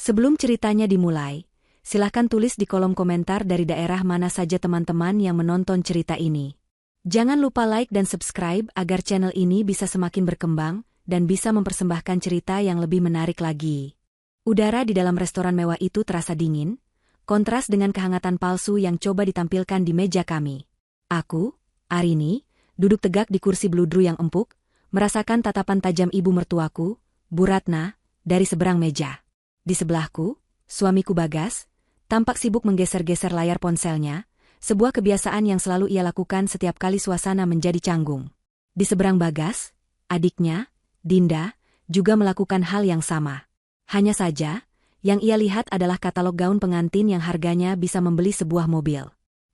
Sebelum ceritanya dimulai, silahkan tulis di kolom komentar dari daerah mana saja teman-teman yang menonton cerita ini. Jangan lupa like dan subscribe agar channel ini bisa semakin berkembang dan bisa mempersembahkan cerita yang lebih menarik lagi. Udara di dalam restoran mewah itu terasa dingin, kontras dengan kehangatan palsu yang coba ditampilkan di meja kami. Aku, Arini, duduk tegak di kursi bludru yang empuk, merasakan tatapan tajam ibu mertuaku, Bu Ratna, dari seberang meja. Di sebelahku, suamiku Bagas, tampak sibuk menggeser-geser layar ponselnya, sebuah kebiasaan yang selalu ia lakukan setiap kali suasana menjadi canggung. Di seberang Bagas, adiknya, Dinda, juga melakukan hal yang sama. Hanya saja, yang ia lihat adalah katalog gaun pengantin yang harganya bisa membeli sebuah mobil.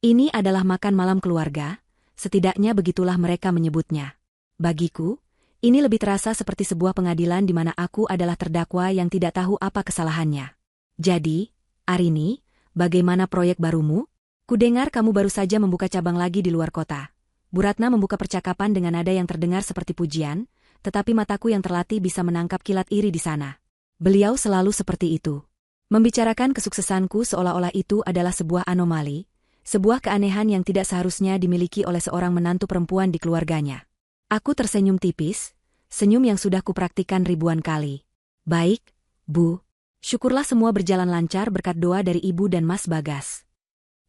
Ini adalah makan malam keluarga, setidaknya begitulah mereka menyebutnya. Bagiku, ini lebih terasa seperti sebuah pengadilan di mana aku adalah terdakwa yang tidak tahu apa kesalahannya. Jadi, Arini, bagaimana proyek barumu? Kudengar kamu baru saja membuka cabang lagi di luar kota. Bu Ratna membuka percakapan dengan nada yang terdengar seperti pujian, tetapi mataku yang terlatih bisa menangkap kilat iri di sana. Beliau selalu seperti itu. Membicarakan kesuksesanku seolah-olah itu adalah sebuah anomali, sebuah keanehan yang tidak seharusnya dimiliki oleh seorang menantu perempuan di keluarganya. Aku tersenyum tipis, senyum yang sudah kupraktikan ribuan kali. Baik, Bu. Syukurlah semua berjalan lancar berkat doa dari Ibu dan Mas Bagas.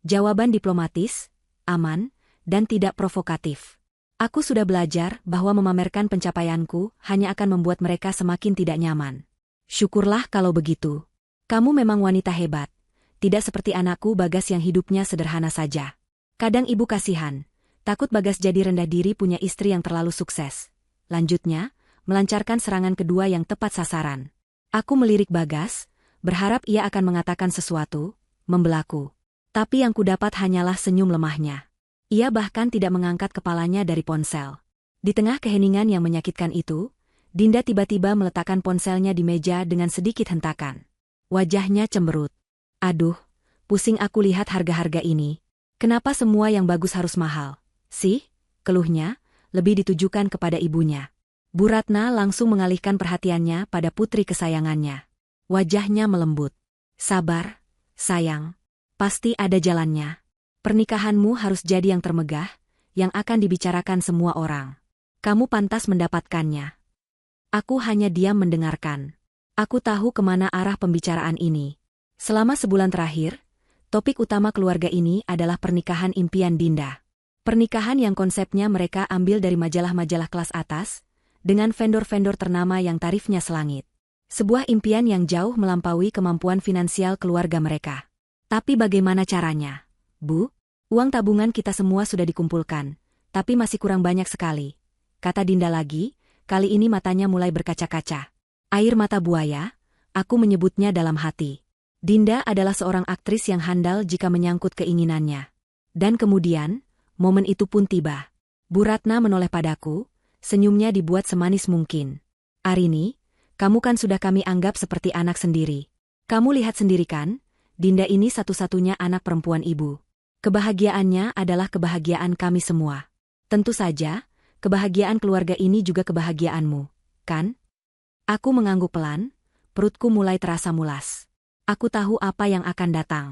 Jawaban diplomatis, aman, dan tidak provokatif. Aku sudah belajar bahwa memamerkan pencapaianku hanya akan membuat mereka semakin tidak nyaman. Syukurlah kalau begitu. Kamu memang wanita hebat. Tidak seperti anakku Bagas yang hidupnya sederhana saja. Kadang ibu kasihan. Takut Bagas jadi rendah diri punya istri yang terlalu sukses. Lanjutnya, melancarkan serangan kedua yang tepat sasaran. Aku melirik Bagas, berharap ia akan mengatakan sesuatu, membelaku. Tapi yang kudapat hanyalah senyum lemahnya. Ia bahkan tidak mengangkat kepalanya dari ponsel. Di tengah keheningan yang menyakitkan itu, Dinda tiba-tiba meletakkan ponselnya di meja dengan sedikit hentakan. Wajahnya cemberut. Aduh, pusing aku lihat harga-harga ini. Kenapa semua yang bagus harus mahal? Sih, keluhnya, lebih ditujukan kepada ibunya. Bu Ratna langsung mengalihkan perhatiannya pada putri kesayangannya. Wajahnya melembut. Sabar, sayang. Pasti ada jalannya. Pernikahanmu harus jadi yang termegah, yang akan dibicarakan semua orang. Kamu pantas mendapatkannya. Aku hanya diam mendengarkan. Aku tahu kemana arah pembicaraan ini. Selama sebulan terakhir, topik utama keluarga ini adalah pernikahan impian Dinda. Pernikahan yang konsepnya mereka ambil dari majalah-majalah kelas atas, dengan vendor-vendor ternama yang tarifnya selangit. Sebuah impian yang jauh melampaui kemampuan finansial keluarga mereka. Tapi bagaimana caranya? Bu, uang tabungan kita semua sudah dikumpulkan, tapi masih kurang banyak sekali. Kata Dinda lagi, kali ini matanya mulai berkaca-kaca. Air mata buaya, aku menyebutnya dalam hati. Dinda adalah seorang aktris yang handal jika menyangkut keinginannya. Dan kemudian, momen itu pun tiba. Bu Ratna menoleh padaku, senyumnya dibuat semanis mungkin. Arini, kamu kan sudah kami anggap seperti anak sendiri. Kamu lihat sendiri kan, Dinda ini satu-satunya anak perempuan ibu. Kebahagiaannya adalah kebahagiaan kami semua. Tentu saja, kebahagiaan keluarga ini juga kebahagiaanmu, kan? Aku mengangguk pelan, perutku mulai terasa mulas. Aku tahu apa yang akan datang.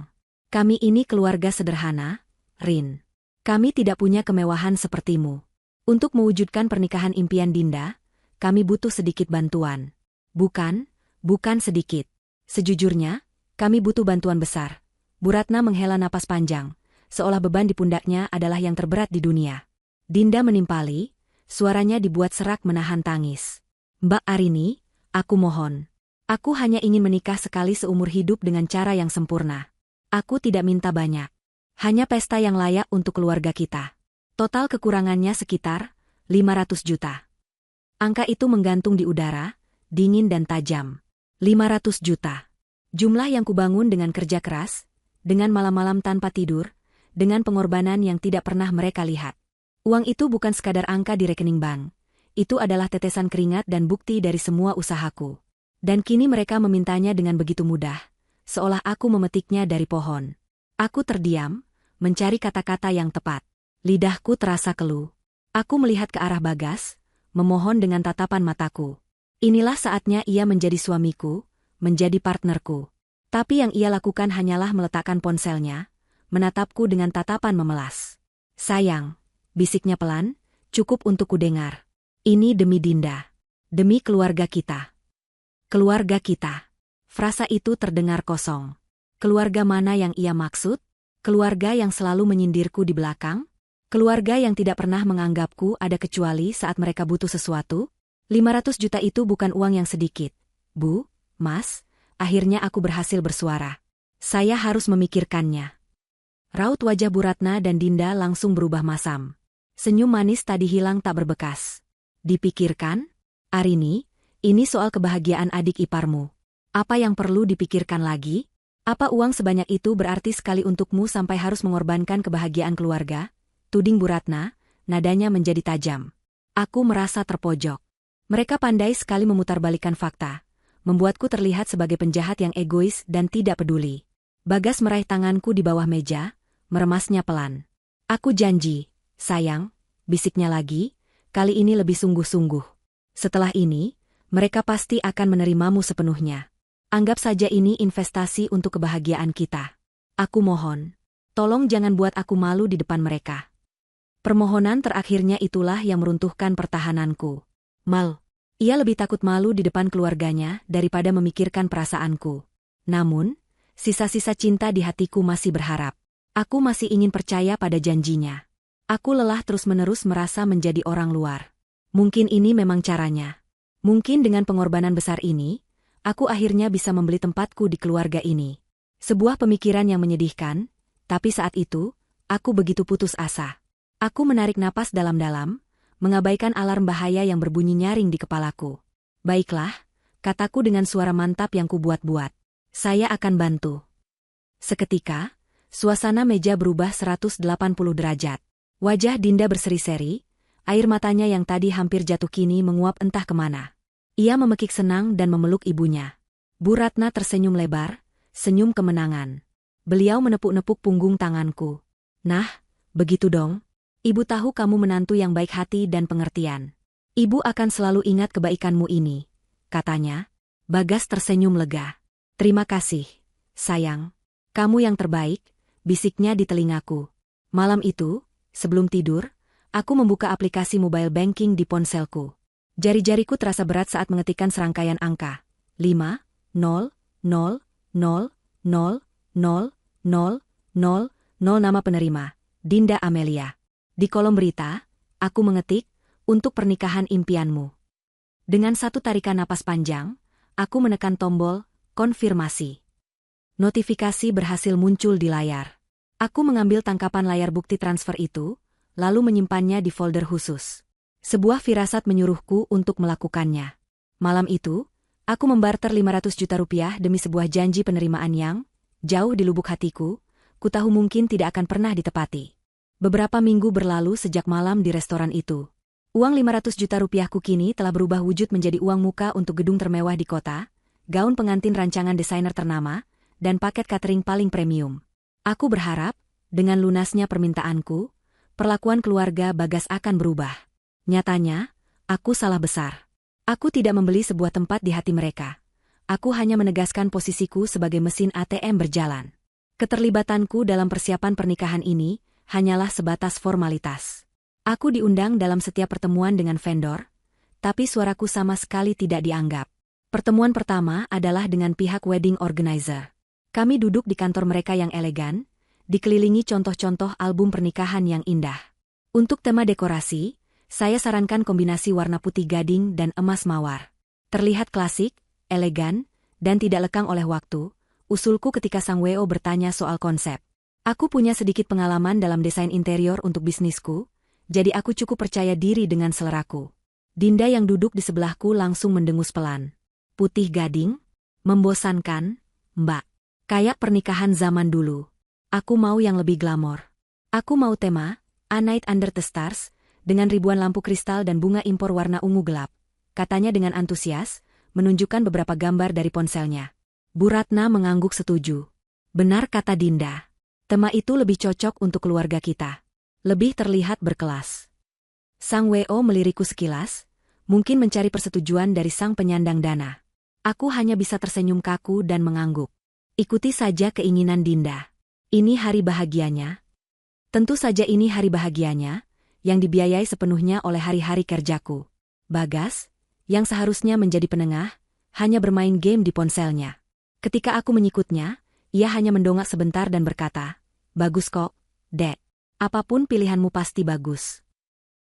Kami ini keluarga sederhana, Rin. Kami tidak punya kemewahan sepertimu. Untuk mewujudkan pernikahan impian Dinda, kami butuh sedikit bantuan. Bukan sedikit. Sejujurnya, kami butuh bantuan besar. Bu Ratna menghela napas panjang, seolah beban di pundaknya adalah yang terberat di dunia. Dinda menimpali, suaranya dibuat serak menahan tangis. Mbak Arini, aku mohon. Aku hanya ingin menikah sekali seumur hidup dengan cara yang sempurna. Aku tidak minta banyak. Hanya pesta yang layak untuk keluarga kita. Total kekurangannya sekitar 500 juta. Angka itu menggantung di udara, dingin dan tajam. 500 juta. Jumlah yang kubangun dengan kerja keras, dengan malam-malam tanpa tidur, dengan pengorbanan yang tidak pernah mereka lihat. Uang itu bukan sekadar angka di rekening bank. Itu adalah tetesan keringat dan bukti dari semua usahaku. Dan kini mereka memintanya dengan begitu mudah, seolah aku memetiknya dari pohon. Aku terdiam, mencari kata-kata yang tepat. Lidahku terasa keluh. Aku melihat ke arah Bagas, memohon dengan tatapan mataku. Inilah saatnya ia menjadi suamiku, menjadi partnerku. Tapi yang ia lakukan hanyalah meletakkan ponselnya, menatapku dengan tatapan memelas. Sayang, bisiknya pelan, cukup untuk kudengar. Ini demi Dinda. Demi keluarga kita. Keluarga kita. Frasa itu terdengar kosong. Keluarga mana yang ia maksud? Keluarga yang selalu menyindirku di belakang? Keluarga yang tidak pernah menganggapku ada kecuali saat mereka butuh sesuatu? 500 juta itu bukan uang yang sedikit. Bu, Mas, akhirnya aku berhasil bersuara. Saya harus memikirkannya. Raut wajah Bu Ratna dan Dinda langsung berubah masam. Senyum manis tadi hilang tak berbekas. Dipikirkan? Arini, ini soal kebahagiaan adik iparmu. Apa yang perlu dipikirkan lagi? Apa uang sebanyak itu berarti sekali untukmu sampai harus mengorbankan kebahagiaan keluarga? Tuding Bu Ratna, nadanya menjadi tajam. Aku merasa terpojok. Mereka pandai sekali memutarbalikkan fakta, membuatku terlihat sebagai penjahat yang egois dan tidak peduli. Bagas meraih tanganku di bawah meja, meremasnya pelan. Aku janji, sayang, bisiknya lagi, kali ini lebih sungguh-sungguh. Setelah ini, mereka pasti akan menerimamu sepenuhnya. Anggap saja ini investasi untuk kebahagiaan kita. Aku mohon, tolong jangan buat aku malu di depan mereka. Permohonan terakhirnya itulah yang meruntuhkan pertahananku. Mal. Ia lebih takut malu di depan keluarganya daripada memikirkan perasaanku. Namun, sisa-sisa cinta di hatiku masih berharap. Aku masih ingin percaya pada janjinya. Aku lelah terus-menerus merasa menjadi orang luar. Mungkin ini memang caranya. Mungkin dengan pengorbanan besar ini, aku akhirnya bisa membeli tempatku di keluarga ini. Sebuah pemikiran yang menyedihkan, tapi saat itu, aku begitu putus asa. Aku menarik napas dalam-dalam, mengabaikan alarm bahaya yang berbunyi nyaring di kepalaku. Baiklah, kataku dengan suara mantap yang kubuat-buat. Saya akan bantu. Seketika, suasana meja berubah 180 derajat. Wajah Dinda berseri-seri, air matanya yang tadi hampir jatuh kini menguap entah kemana. Ia memekik senang dan memeluk ibunya. Bu Ratna tersenyum lebar, senyum kemenangan. Beliau menepuk-nepuk punggung tanganku. Nah, begitu dong. Ibu tahu kamu menantu yang baik hati dan pengertian. Ibu akan selalu ingat kebaikanmu ini, katanya. Bagas tersenyum lega. Terima kasih, sayang. Kamu yang terbaik, bisiknya di telingaku. Malam itu, sebelum tidur, aku membuka aplikasi mobile banking di ponselku. Jari-jariku terasa berat saat mengetikkan serangkaian angka. 5, 0, 0, 0, 0, 0, 0, 0, 0 nama penerima, Dinda Amelia. Di kolom berita, aku mengetik, untuk pernikahan impianmu. Dengan satu tarikan napas panjang, aku menekan tombol, konfirmasi. Notifikasi berhasil muncul di layar. Aku mengambil tangkapan layar bukti transfer itu, lalu menyimpannya di folder khusus. Sebuah firasat menyuruhku untuk melakukannya. Malam itu, aku membarter 500 juta rupiah demi sebuah janji penerimaan yang, jauh di lubuk hatiku, ku tahu mungkin tidak akan pernah ditepati. Beberapa minggu berlalu sejak malam di restoran itu. Uang 500 juta rupiahku kini telah berubah wujud menjadi uang muka untuk gedung termewah di kota, gaun pengantin rancangan desainer ternama, dan paket catering paling premium. Aku berharap, dengan lunasnya permintaanku, perlakuan keluarga Bagas akan berubah. Nyatanya, aku salah besar. Aku tidak membeli sebuah tempat di hati mereka. Aku hanya menegaskan posisiku sebagai mesin ATM berjalan. Keterlibatanku dalam persiapan pernikahan ini hanyalah sebatas formalitas. Aku diundang dalam setiap pertemuan dengan vendor, tapi suaraku sama sekali tidak dianggap. Pertemuan pertama adalah dengan pihak wedding organizer. Kami duduk di kantor mereka yang elegan, dikelilingi contoh-contoh album pernikahan yang indah. Untuk tema dekorasi, saya sarankan kombinasi warna putih gading dan emas mawar. Terlihat klasik, elegan, dan tidak lekang oleh waktu, usulku ketika sang WO bertanya soal konsep. Aku punya sedikit pengalaman dalam desain interior untuk bisnisku, jadi aku cukup percaya diri dengan seleraku. Dinda yang duduk di sebelahku langsung mendengus pelan. Putih gading? Membosankan, Mbak. Kayak pernikahan zaman dulu. Aku mau yang lebih glamor. Aku mau tema, A Night Under the Stars, dengan ribuan lampu kristal dan bunga impor warna ungu gelap. Katanya dengan antusias, menunjukkan beberapa gambar dari ponselnya. Bu Ratna mengangguk setuju. Benar kata Dinda. Tema itu lebih cocok untuk keluarga kita. Lebih terlihat berkelas. Sang WO melirikku sekilas, mungkin mencari persetujuan dari sang penyandang dana. Aku hanya bisa tersenyum kaku dan mengangguk. Ikuti saja keinginan Dinda. Ini hari bahagianya. Tentu saja ini hari bahagianya, yang dibiayai sepenuhnya oleh hari-hari kerjaku. Bagas, yang seharusnya menjadi penengah, hanya bermain game di ponselnya. Ketika aku menyikutnya, ia hanya mendongak sebentar dan berkata, "Bagus kok, Dek. Apapun pilihanmu pasti bagus."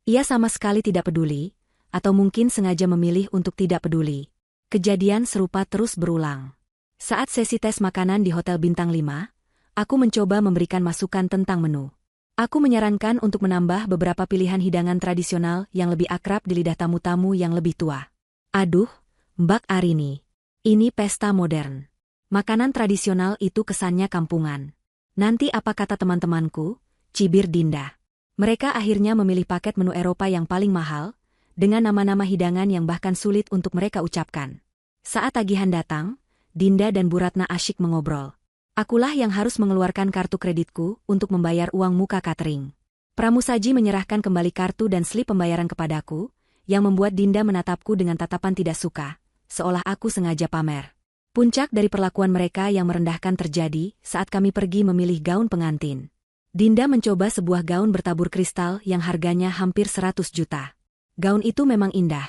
Ia sama sekali tidak peduli, atau mungkin sengaja memilih untuk tidak peduli. Kejadian serupa terus berulang. Saat sesi tes makanan di Hotel Bintang 5, aku mencoba memberikan masukan tentang menu. Aku menyarankan untuk menambah beberapa pilihan hidangan tradisional yang lebih akrab di lidah tamu-tamu yang lebih tua. Aduh, Mbak Arini. Ini pesta modern. Makanan tradisional itu kesannya kampungan. Nanti apa kata teman-temanku? Cibir Dinda. Mereka akhirnya memilih paket menu Eropa yang paling mahal, dengan nama-nama hidangan yang bahkan sulit untuk mereka ucapkan. Saat tagihan datang, Dinda dan Bu Ratna asyik mengobrol. Akulah yang harus mengeluarkan kartu kreditku untuk membayar uang muka catering. Pramusaji menyerahkan kembali kartu dan slip pembayaran kepadaku, yang membuat Dinda menatapku dengan tatapan tidak suka, seolah aku sengaja pamer. Puncak dari perlakuan mereka yang merendahkan terjadi saat kami pergi memilih gaun pengantin. Dinda mencoba sebuah gaun bertabur kristal yang harganya hampir 100 juta. Gaun itu memang indah,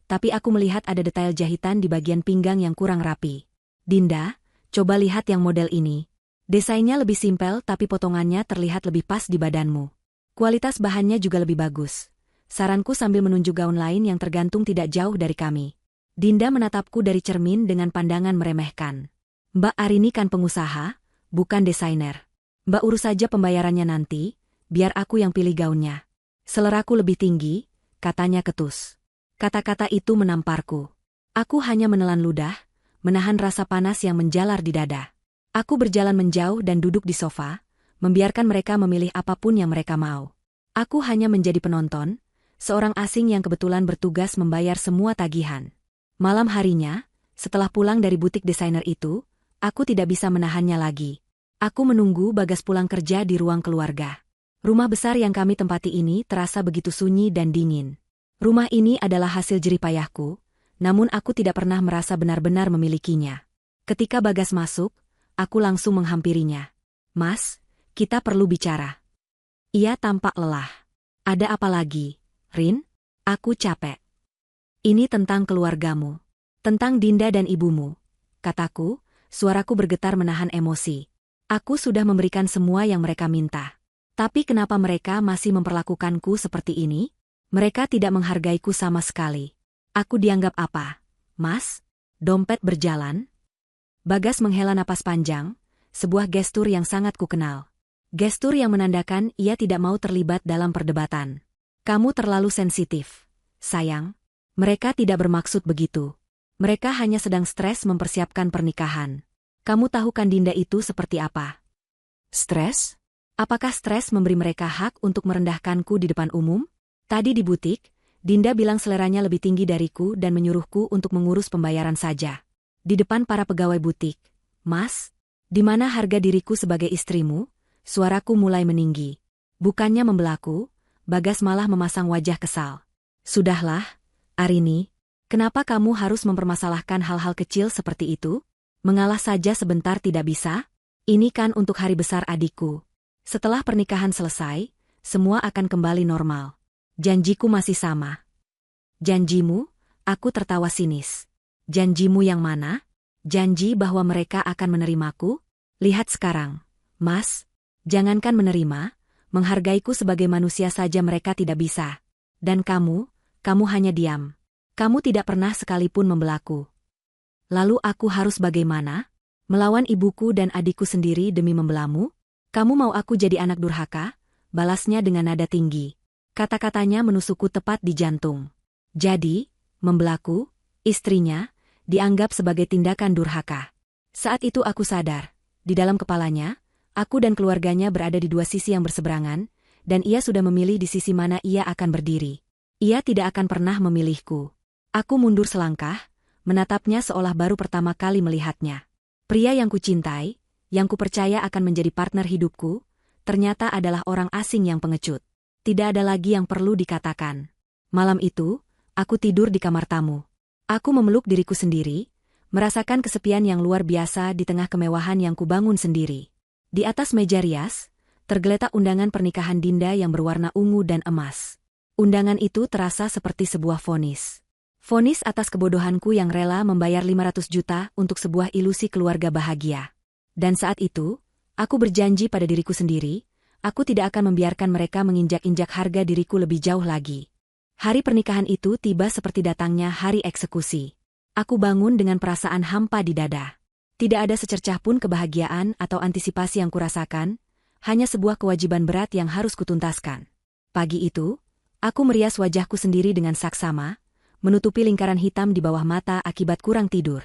tapi aku melihat ada detail jahitan di bagian pinggang yang kurang rapi. Dinda, coba lihat yang model ini. Desainnya lebih simpel tapi potongannya terlihat lebih pas di badanmu. Kualitas bahannya juga lebih bagus. Saranku sambil menunjuk gaun lain yang tergantung tidak jauh dari kami. Dinda menatapku dari cermin dengan pandangan meremehkan. Mbak Arini kan pengusaha, bukan desainer. Mbak urus saja pembayarannya nanti, biar aku yang pilih gaunnya. Seleraku lebih tinggi, katanya ketus. Kata-kata itu menamparku. Aku hanya menelan ludah, menahan rasa panas yang menjalar di dada. Aku berjalan menjauh dan duduk di sofa, membiarkan mereka memilih apapun yang mereka mau. Aku hanya menjadi penonton, seorang asing yang kebetulan bertugas membayar semua tagihan. Malam harinya, setelah pulang dari butik desainer itu, aku tidak bisa menahannya lagi. Aku menunggu Bagas pulang kerja di ruang keluarga. Rumah besar yang kami tempati ini terasa begitu sunyi dan dingin. Rumah ini adalah hasil jerih payahku, namun aku tidak pernah merasa benar-benar memilikinya. Ketika Bagas masuk, aku langsung menghampirinya. "Mas, kita perlu bicara." Ia tampak lelah. "Ada apa lagi, Rin? Aku capek." "Ini tentang keluargamu. Tentang Dinda dan ibumu," kataku, suaraku bergetar menahan emosi. Aku sudah memberikan semua yang mereka minta. Tapi kenapa mereka masih memperlakukanku seperti ini? Mereka tidak menghargaiku sama sekali. Aku dianggap apa, Mas? Dompet berjalan? Bagas menghela napas panjang, sebuah gestur yang sangat kukenal. Gestur yang menandakan ia tidak mau terlibat dalam perdebatan. "Kamu terlalu sensitif, sayang." Mereka tidak bermaksud begitu. Mereka hanya sedang stres mempersiapkan pernikahan. Kamu tahu kan Dinda itu seperti apa? Stres? Apakah stres memberi mereka hak untuk merendahkanku di depan umum? Tadi di butik, Dinda bilang seleranya lebih tinggi dariku dan menyuruhku untuk mengurus pembayaran saja. Di depan para pegawai butik, "Mas, di mana harga diriku sebagai istrimu?" Suaraku mulai meninggi. Bukannya membelaku, Bagas malah memasang wajah kesal. "Sudahlah, Arini, kenapa kamu harus mempermasalahkan hal-hal kecil seperti itu? Mengalah saja sebentar tidak bisa? Ini kan untuk hari besar adikku. Setelah pernikahan selesai, semua akan kembali normal. Janjiku masih sama." "Janjimu?" Aku tertawa sinis. "Janjimu yang mana? Janji bahwa mereka akan menerimaku? Lihat sekarang, Mas, jangankan menerima, menghargaiku sebagai manusia saja mereka tidak bisa. Dan kamu hanya diam. Kamu tidak pernah sekalipun membelaku. Lalu aku harus bagaimana? Melawan ibuku dan adikku sendiri demi membelamu? Kamu mau aku jadi anak durhaka?" Balasnya dengan nada tinggi. Kata-katanya menusukku tepat di jantung. Jadi, membelaku, istrinya, dianggap sebagai tindakan durhaka. Saat itu aku sadar, di dalam kepalanya, aku dan keluarganya berada di dua sisi yang berseberangan, dan ia sudah memilih di sisi mana ia akan berdiri. Ia tidak akan pernah memilihku. Aku mundur selangkah, menatapnya seolah baru pertama kali melihatnya. Pria yang kucintai, yang kupercaya akan menjadi partner hidupku, ternyata adalah orang asing yang pengecut. Tidak ada lagi yang perlu dikatakan. Malam itu, aku tidur di kamar tamu. Aku memeluk diriku sendiri, merasakan kesepian yang luar biasa di tengah kemewahan yang kubangun sendiri. Di atas meja rias, tergeletak undangan pernikahan Dinda yang berwarna ungu dan emas. Undangan itu terasa seperti sebuah vonis. Vonis atas kebodohanku yang rela membayar 500 juta untuk sebuah ilusi keluarga bahagia. Dan saat itu, aku berjanji pada diriku sendiri, aku tidak akan membiarkan mereka menginjak-injak harga diriku lebih jauh lagi. Hari pernikahan itu tiba seperti datangnya hari eksekusi. Aku bangun dengan perasaan hampa di dada. Tidak ada secercah pun kebahagiaan atau antisipasi yang kurasakan, hanya sebuah kewajiban berat yang harus kutuntaskan. Pagi itu, aku merias wajahku sendiri dengan saksama, menutupi lingkaran hitam di bawah mata akibat kurang tidur.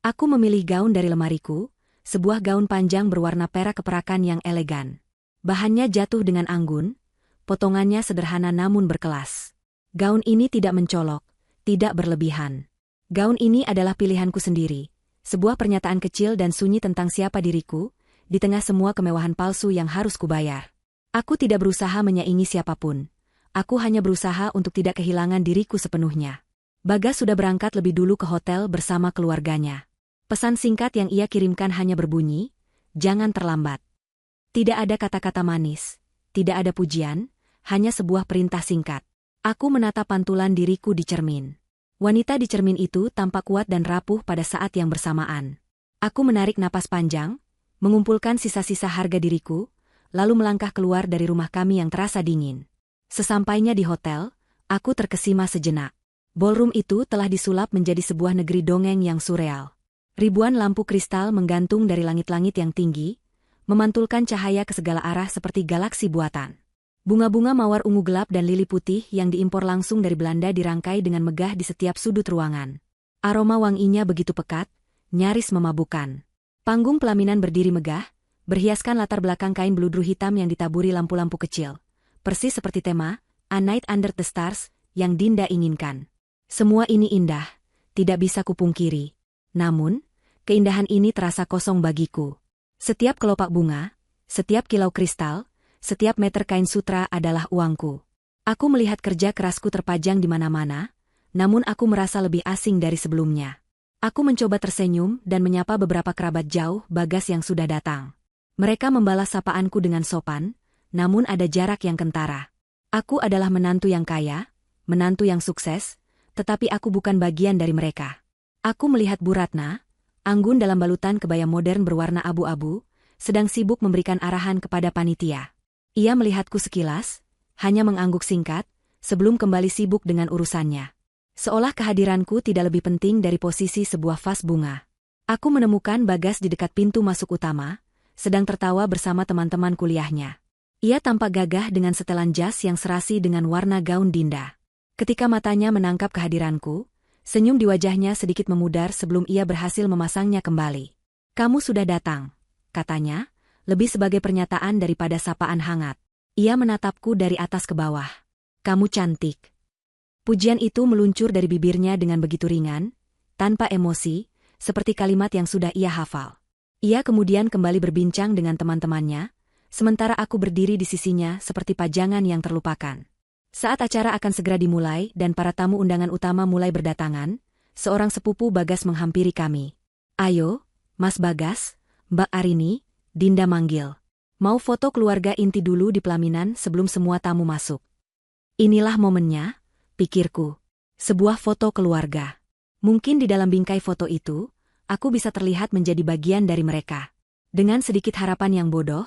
Aku memilih gaun dari lemariku, sebuah gaun panjang berwarna perak keperakan yang elegan. Bahannya jatuh dengan anggun, potongannya sederhana namun berkelas. Gaun ini tidak mencolok, tidak berlebihan. Gaun ini adalah pilihanku sendiri, sebuah pernyataan kecil dan sunyi tentang siapa diriku, di tengah semua kemewahan palsu yang harus kubayar. Aku tidak berusaha menyaingi siapapun. Aku hanya berusaha untuk tidak kehilangan diriku sepenuhnya. Bagas sudah berangkat lebih dulu ke hotel bersama keluarganya. Pesan singkat yang ia kirimkan hanya berbunyi, "Jangan terlambat." Tidak ada kata-kata manis, tidak ada pujian, hanya sebuah perintah singkat. Aku menatap pantulan diriku di cermin. Wanita di cermin itu tampak kuat dan rapuh pada saat yang bersamaan. Aku menarik napas panjang, mengumpulkan sisa-sisa harga diriku, lalu melangkah keluar dari rumah kami yang terasa dingin. Sesampainya di hotel, aku terkesima sejenak. Ballroom itu telah disulap menjadi sebuah negeri dongeng yang surreal. Ribuan lampu kristal menggantung dari langit-langit yang tinggi, memantulkan cahaya ke segala arah seperti galaksi buatan. Bunga-bunga mawar ungu gelap dan lili putih yang diimpor langsung dari Belanda dirangkai dengan megah di setiap sudut ruangan. Aroma wanginya begitu pekat, nyaris memabukkan. Panggung pelaminan berdiri megah, berhiaskan latar belakang kain beludru hitam yang ditaburi lampu-lampu kecil. Persis seperti tema, A Night Under the Stars, yang Dinda inginkan. Semua ini indah, tidak bisa kupungkiri. Namun, keindahan ini terasa kosong bagiku. Setiap kelopak bunga, setiap kilau kristal, setiap meter kain sutra adalah uangku. Aku melihat kerja kerasku terpajang di mana-mana, namun aku merasa lebih asing dari sebelumnya. Aku mencoba tersenyum dan menyapa beberapa kerabat jauh Bagas yang sudah datang. Mereka membalas sapaanku dengan sopan, namun ada jarak yang kentara. Aku adalah menantu yang kaya, menantu yang sukses, tetapi aku bukan bagian dari mereka. Aku melihat Bu Ratna, anggun dalam balutan kebaya modern berwarna abu-abu, sedang sibuk memberikan arahan kepada panitia. Ia melihatku sekilas, hanya mengangguk singkat, sebelum kembali sibuk dengan urusannya. Seolah kehadiranku tidak lebih penting dari posisi sebuah vas bunga. Aku menemukan Bagas di dekat pintu masuk utama, sedang tertawa bersama teman-teman kuliahnya. Ia tampak gagah dengan setelan jas yang serasi dengan warna gaun Dinda. Ketika matanya menangkap kehadiranku, senyum di wajahnya sedikit memudar sebelum ia berhasil memasangnya kembali. "Kamu sudah datang," katanya, lebih sebagai pernyataan daripada sapaan hangat. Ia menatapku dari atas ke bawah. "Kamu cantik." Pujian itu meluncur dari bibirnya dengan begitu ringan, tanpa emosi, seperti kalimat yang sudah ia hafal. Ia kemudian kembali berbincang dengan teman-temannya, sementara aku berdiri di sisinya seperti pajangan yang terlupakan. Saat acara akan segera dimulai dan para tamu undangan utama mulai berdatangan, seorang sepupu Bagas menghampiri kami. "Ayo, Mas Bagas, Mbak Arini," Dinda manggil. "Mau foto keluarga inti dulu di pelaminan sebelum semua tamu masuk." Inilah momennya, pikirku. Sebuah foto keluarga. Mungkin di dalam bingkai foto itu, aku bisa terlihat menjadi bagian dari mereka. Dengan sedikit harapan yang bodoh,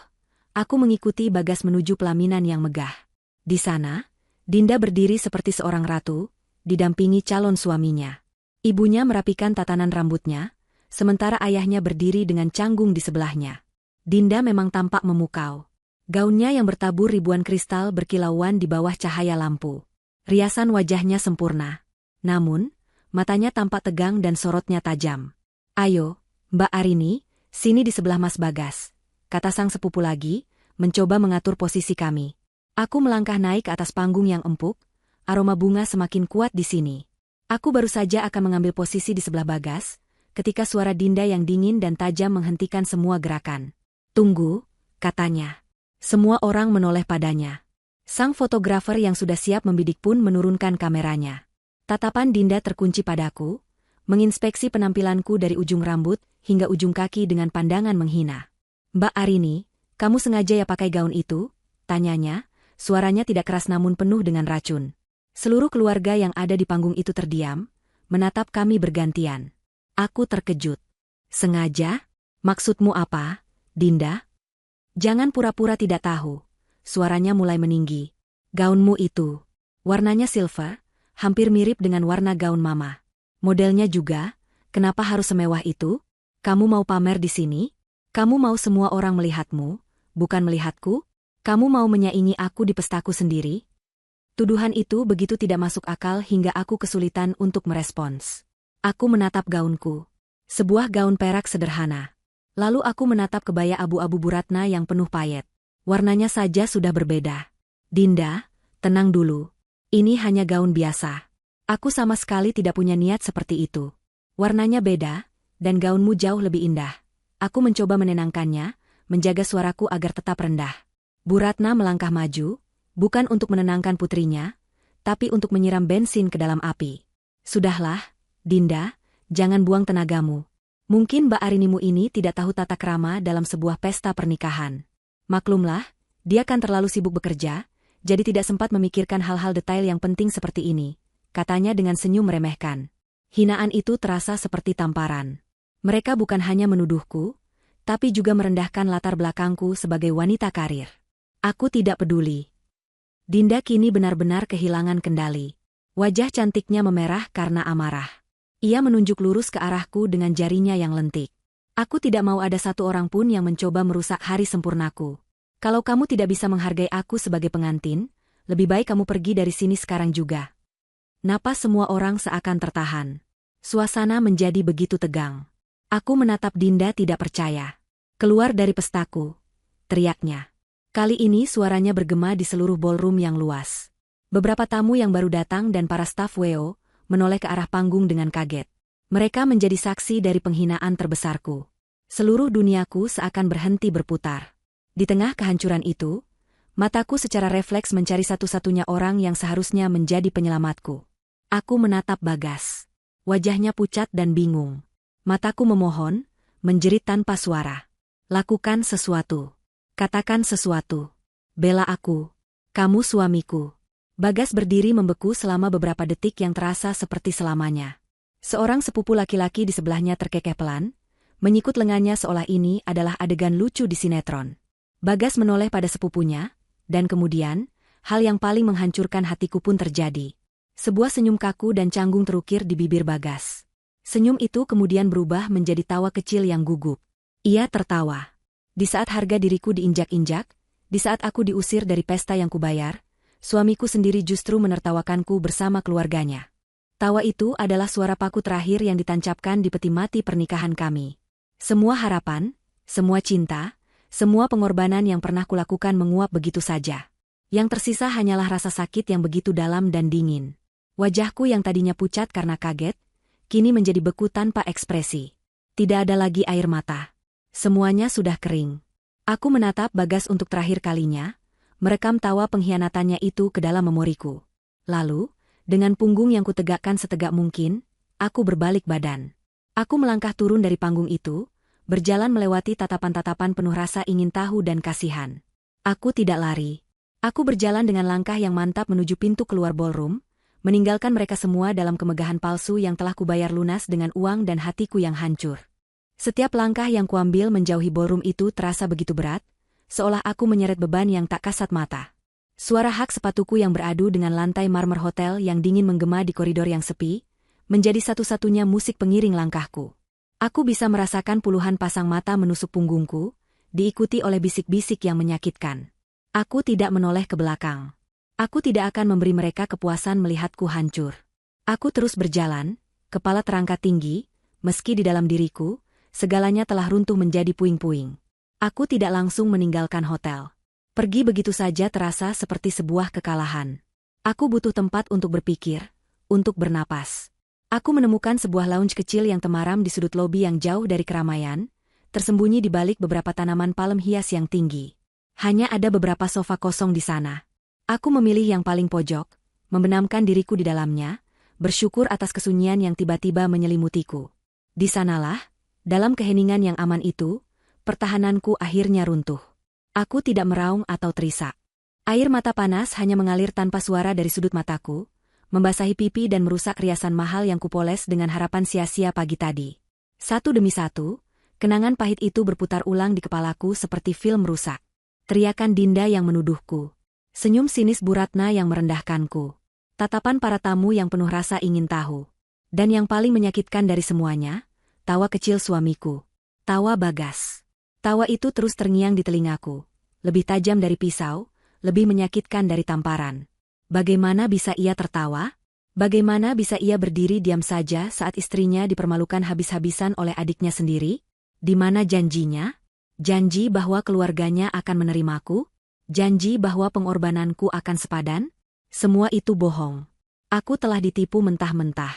aku mengikuti Bagas menuju pelaminan yang megah. Di sana, Dinda berdiri seperti seorang ratu, didampingi calon suaminya. Ibunya merapikan tatanan rambutnya, sementara ayahnya berdiri dengan canggung di sebelahnya. Dinda memang tampak memukau. Gaunnya yang bertabur ribuan kristal berkilauan di bawah cahaya lampu. Riasan wajahnya sempurna. Namun, matanya tampak tegang dan sorotnya tajam. "Ayo, Mbak Arini, sini di sebelah Mas Bagas," kata sang sepupu lagi, mencoba mengatur posisi kami. Aku melangkah naik ke atas panggung yang empuk, aroma bunga semakin kuat di sini. Aku baru saja akan mengambil posisi di sebelah Bagas, ketika suara Dinda yang dingin dan tajam menghentikan semua gerakan. "Tunggu," katanya. Semua orang menoleh padanya. Sang fotografer yang sudah siap membidik pun menurunkan kameranya. Tatapan Dinda terkunci padaku, menginspeksi penampilanku dari ujung rambut hingga ujung kaki dengan pandangan menghina. "Mbak Arini, kamu sengaja ya pakai gaun itu?" tanyanya, suaranya tidak keras namun penuh dengan racun. Seluruh keluarga yang ada di panggung itu terdiam, menatap kami bergantian. Aku terkejut. "Sengaja? Maksudmu apa, Dinda?" "Jangan pura-pura tidak tahu." Suaranya mulai meninggi. "Gaunmu itu, warnanya silver, hampir mirip dengan warna gaun Mama. Modelnya juga, kenapa harus semewah itu? Kamu mau pamer di sini? Kamu mau semua orang melihatmu, bukan melihatku? Kamu mau menyaingi aku di pestaku sendiri?" Tuduhan itu begitu tidak masuk akal hingga aku kesulitan untuk merespons. Aku menatap gaunku. Sebuah gaun perak sederhana. Lalu aku menatap kebaya abu-abu Bu Ratna yang penuh payet. Warnanya saja sudah berbeda. "Dinda, tenang dulu. Ini hanya gaun biasa. Aku sama sekali tidak punya niat seperti itu. Warnanya beda, dan gaunmu jauh lebih indah." Aku mencoba menenangkannya, menjaga suaraku agar tetap rendah. Bu Ratna melangkah maju, bukan untuk menenangkan putrinya, tapi untuk menyiram bensin ke dalam api. "Sudahlah, Dinda, jangan buang tenagamu. Mungkin Mbak Arinimu ini tidak tahu tata krama dalam sebuah pesta pernikahan. Maklumlah, dia kan terlalu sibuk bekerja, jadi tidak sempat memikirkan hal-hal detail yang penting seperti ini," katanya dengan senyum meremehkan. Hinaan itu terasa seperti tamparan. Mereka bukan hanya menuduhku, tapi juga merendahkan latar belakangku sebagai wanita karir. Aku tidak peduli. Dinda kini benar-benar kehilangan kendali. Wajah cantiknya memerah karena amarah. Ia menunjuk lurus ke arahku dengan jarinya yang lentik. "Aku tidak mau ada satu orang pun yang mencoba merusak hari sempurnaku. Kalau kamu tidak bisa menghargai aku sebagai pengantin, lebih baik kamu pergi dari sini sekarang juga." Napas semua orang seakan tertahan. Suasana menjadi begitu tegang. Aku menatap Dinda tidak percaya. "Keluar dari pestaku," teriaknya. Kali ini suaranya bergema di seluruh ballroom yang luas. Beberapa tamu yang baru datang dan para staf WO menoleh ke arah panggung dengan kaget. Mereka menjadi saksi dari penghinaan terbesarku. Seluruh duniaku seakan berhenti berputar. Di tengah kehancuran itu, mataku secara refleks mencari satu-satunya orang yang seharusnya menjadi penyelamatku. Aku menatap Bagas. Wajahnya pucat dan bingung. Mataku memohon, menjerit tanpa suara. "Lakukan sesuatu. Katakan sesuatu. Bela aku. Kamu suamiku." Bagas berdiri membeku selama beberapa detik yang terasa seperti selamanya. Seorang sepupu laki-laki di sebelahnya terkekeh pelan, menyikut lengannya seolah ini adalah adegan lucu di sinetron. Bagas menoleh pada sepupunya, dan kemudian, hal yang paling menghancurkan hatiku pun terjadi. Sebuah senyum kaku dan canggung terukir di bibir Bagas. Senyum itu kemudian berubah menjadi tawa kecil yang gugup. Ia tertawa. Di saat harga diriku diinjak-injak, di saat aku diusir dari pesta yang kubayar, suamiku sendiri justru menertawakanku bersama keluarganya. Tawa itu adalah suara paku terakhir yang ditancapkan di peti mati pernikahan kami. Semua harapan, semua cinta, semua pengorbanan yang pernah kulakukan menguap begitu saja. Yang tersisa hanyalah rasa sakit yang begitu dalam dan dingin. Wajahku yang tadinya pucat karena kaget, kini menjadi beku tanpa ekspresi. Tidak ada lagi air mata. Semuanya sudah kering. Aku menatap Bagas untuk terakhir kalinya, merekam tawa pengkhianatannya itu ke dalam memoriku. Lalu, dengan punggung yang kutegakkan setegak mungkin, aku berbalik badan. Aku melangkah turun dari panggung itu, berjalan melewati tatapan-tatapan penuh rasa ingin tahu dan kasihan. Aku tidak lari. Aku berjalan dengan langkah yang mantap menuju pintu keluar ballroom, meninggalkan mereka semua dalam kemegahan palsu yang telah kubayar lunas dengan uang dan hatiku yang hancur. Setiap langkah yang kuambil menjauhi ballroom itu terasa begitu berat, seolah aku menyeret beban yang tak kasat mata. Suara hak sepatuku yang beradu dengan lantai marmer hotel yang dingin menggema di koridor yang sepi, menjadi satu-satunya musik pengiring langkahku. Aku bisa merasakan puluhan pasang mata menusuk punggungku, diikuti oleh bisik-bisik yang menyakitkan. Aku tidak menoleh ke belakang. Aku tidak akan memberi mereka kepuasan melihatku hancur. Aku terus berjalan, kepala terangkat tinggi, meski di dalam diriku, segalanya telah runtuh menjadi puing-puing. Aku tidak langsung meninggalkan hotel. Pergi begitu saja terasa seperti sebuah kekalahan. Aku butuh tempat untuk berpikir, untuk bernapas. Aku menemukan sebuah lounge kecil yang temaram di sudut lobi yang jauh dari keramaian, tersembunyi di balik beberapa tanaman palem hias yang tinggi. Hanya ada beberapa sofa kosong di sana. Aku memilih yang paling pojok, membenamkan diriku di dalamnya, bersyukur atas kesunyian yang tiba-tiba menyelimutiku. Di sanalah, dalam keheningan yang aman itu, pertahananku akhirnya runtuh. Aku tidak meraung atau terisak. Air mata panas hanya mengalir tanpa suara dari sudut mataku, membasahi pipi dan merusak riasan mahal yang kupoles dengan harapan sia-sia pagi tadi. Satu demi satu, kenangan pahit itu berputar ulang di kepalaku seperti film rusak. Teriakan Dinda yang menuduhku. Senyum sinis Bu Ratna yang merendahkanku. Tatapan para tamu yang penuh rasa ingin tahu. Dan yang paling menyakitkan dari semuanya, tawa kecil suamiku. Tawa Bagas. Tawa itu terus terngiang di telingaku. Lebih tajam dari pisau, lebih menyakitkan dari tamparan. Bagaimana bisa ia tertawa? Bagaimana bisa ia berdiri diam saja saat istrinya dipermalukan habis-habisan oleh adiknya sendiri? Di mana janjinya? Janji bahwa keluarganya akan menerimaku? Janji bahwa pengorbananku akan sepadan? Semua itu bohong. Aku telah ditipu mentah-mentah.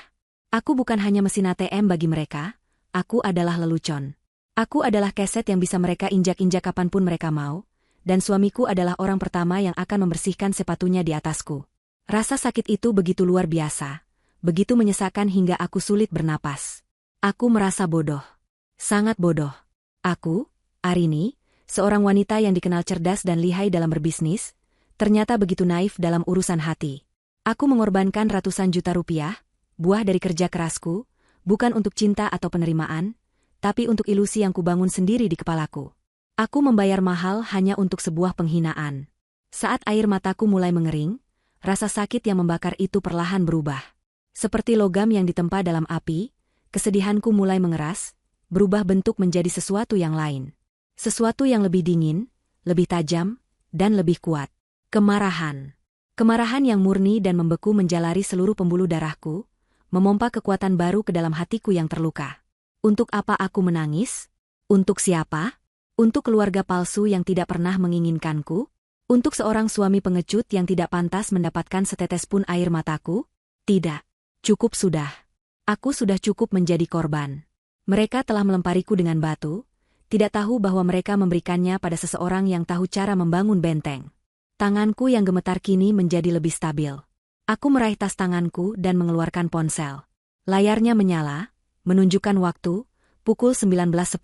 Aku bukan hanya mesin ATM bagi mereka, aku adalah lelucon. Aku adalah keset yang bisa mereka injak-injak kapanpun mereka mau, dan suamiku adalah orang pertama yang akan membersihkan sepatunya di atasku. Rasa sakit itu begitu luar biasa, begitu menyesakan hingga aku sulit bernapas. Aku merasa bodoh. Sangat bodoh. Aku, Arini, seorang wanita yang dikenal cerdas dan lihai dalam berbisnis, ternyata begitu naif dalam urusan hati. Aku mengorbankan ratusan juta rupiah, buah dari kerja kerasku, bukan untuk cinta atau penerimaan, tapi untuk ilusi yang kubangun sendiri di kepalaku. Aku membayar mahal hanya untuk sebuah penghinaan. Saat air mataku mulai mengering, rasa sakit yang membakar itu perlahan berubah. Seperti logam yang ditempa dalam api, kesedihanku mulai mengeras, berubah bentuk menjadi sesuatu yang lain. Sesuatu yang lebih dingin, lebih tajam, dan lebih kuat. Kemarahan. Kemarahan yang murni dan membeku menjalari seluruh pembuluh darahku, memompa kekuatan baru ke dalam hatiku yang terluka. Untuk apa aku menangis? Untuk siapa? Untuk keluarga palsu yang tidak pernah menginginkanku? Untuk seorang suami pengecut yang tidak pantas mendapatkan setetes pun air mataku? Tidak. Cukup sudah. Aku sudah cukup menjadi korban. Mereka telah melempariku dengan batu, tidak tahu bahwa mereka memberikannya pada seseorang yang tahu cara membangun benteng. Tanganku yang gemetar kini menjadi lebih stabil. Aku meraih tas tanganku dan mengeluarkan ponsel. Layarnya menyala, menunjukkan waktu, pukul 19.10.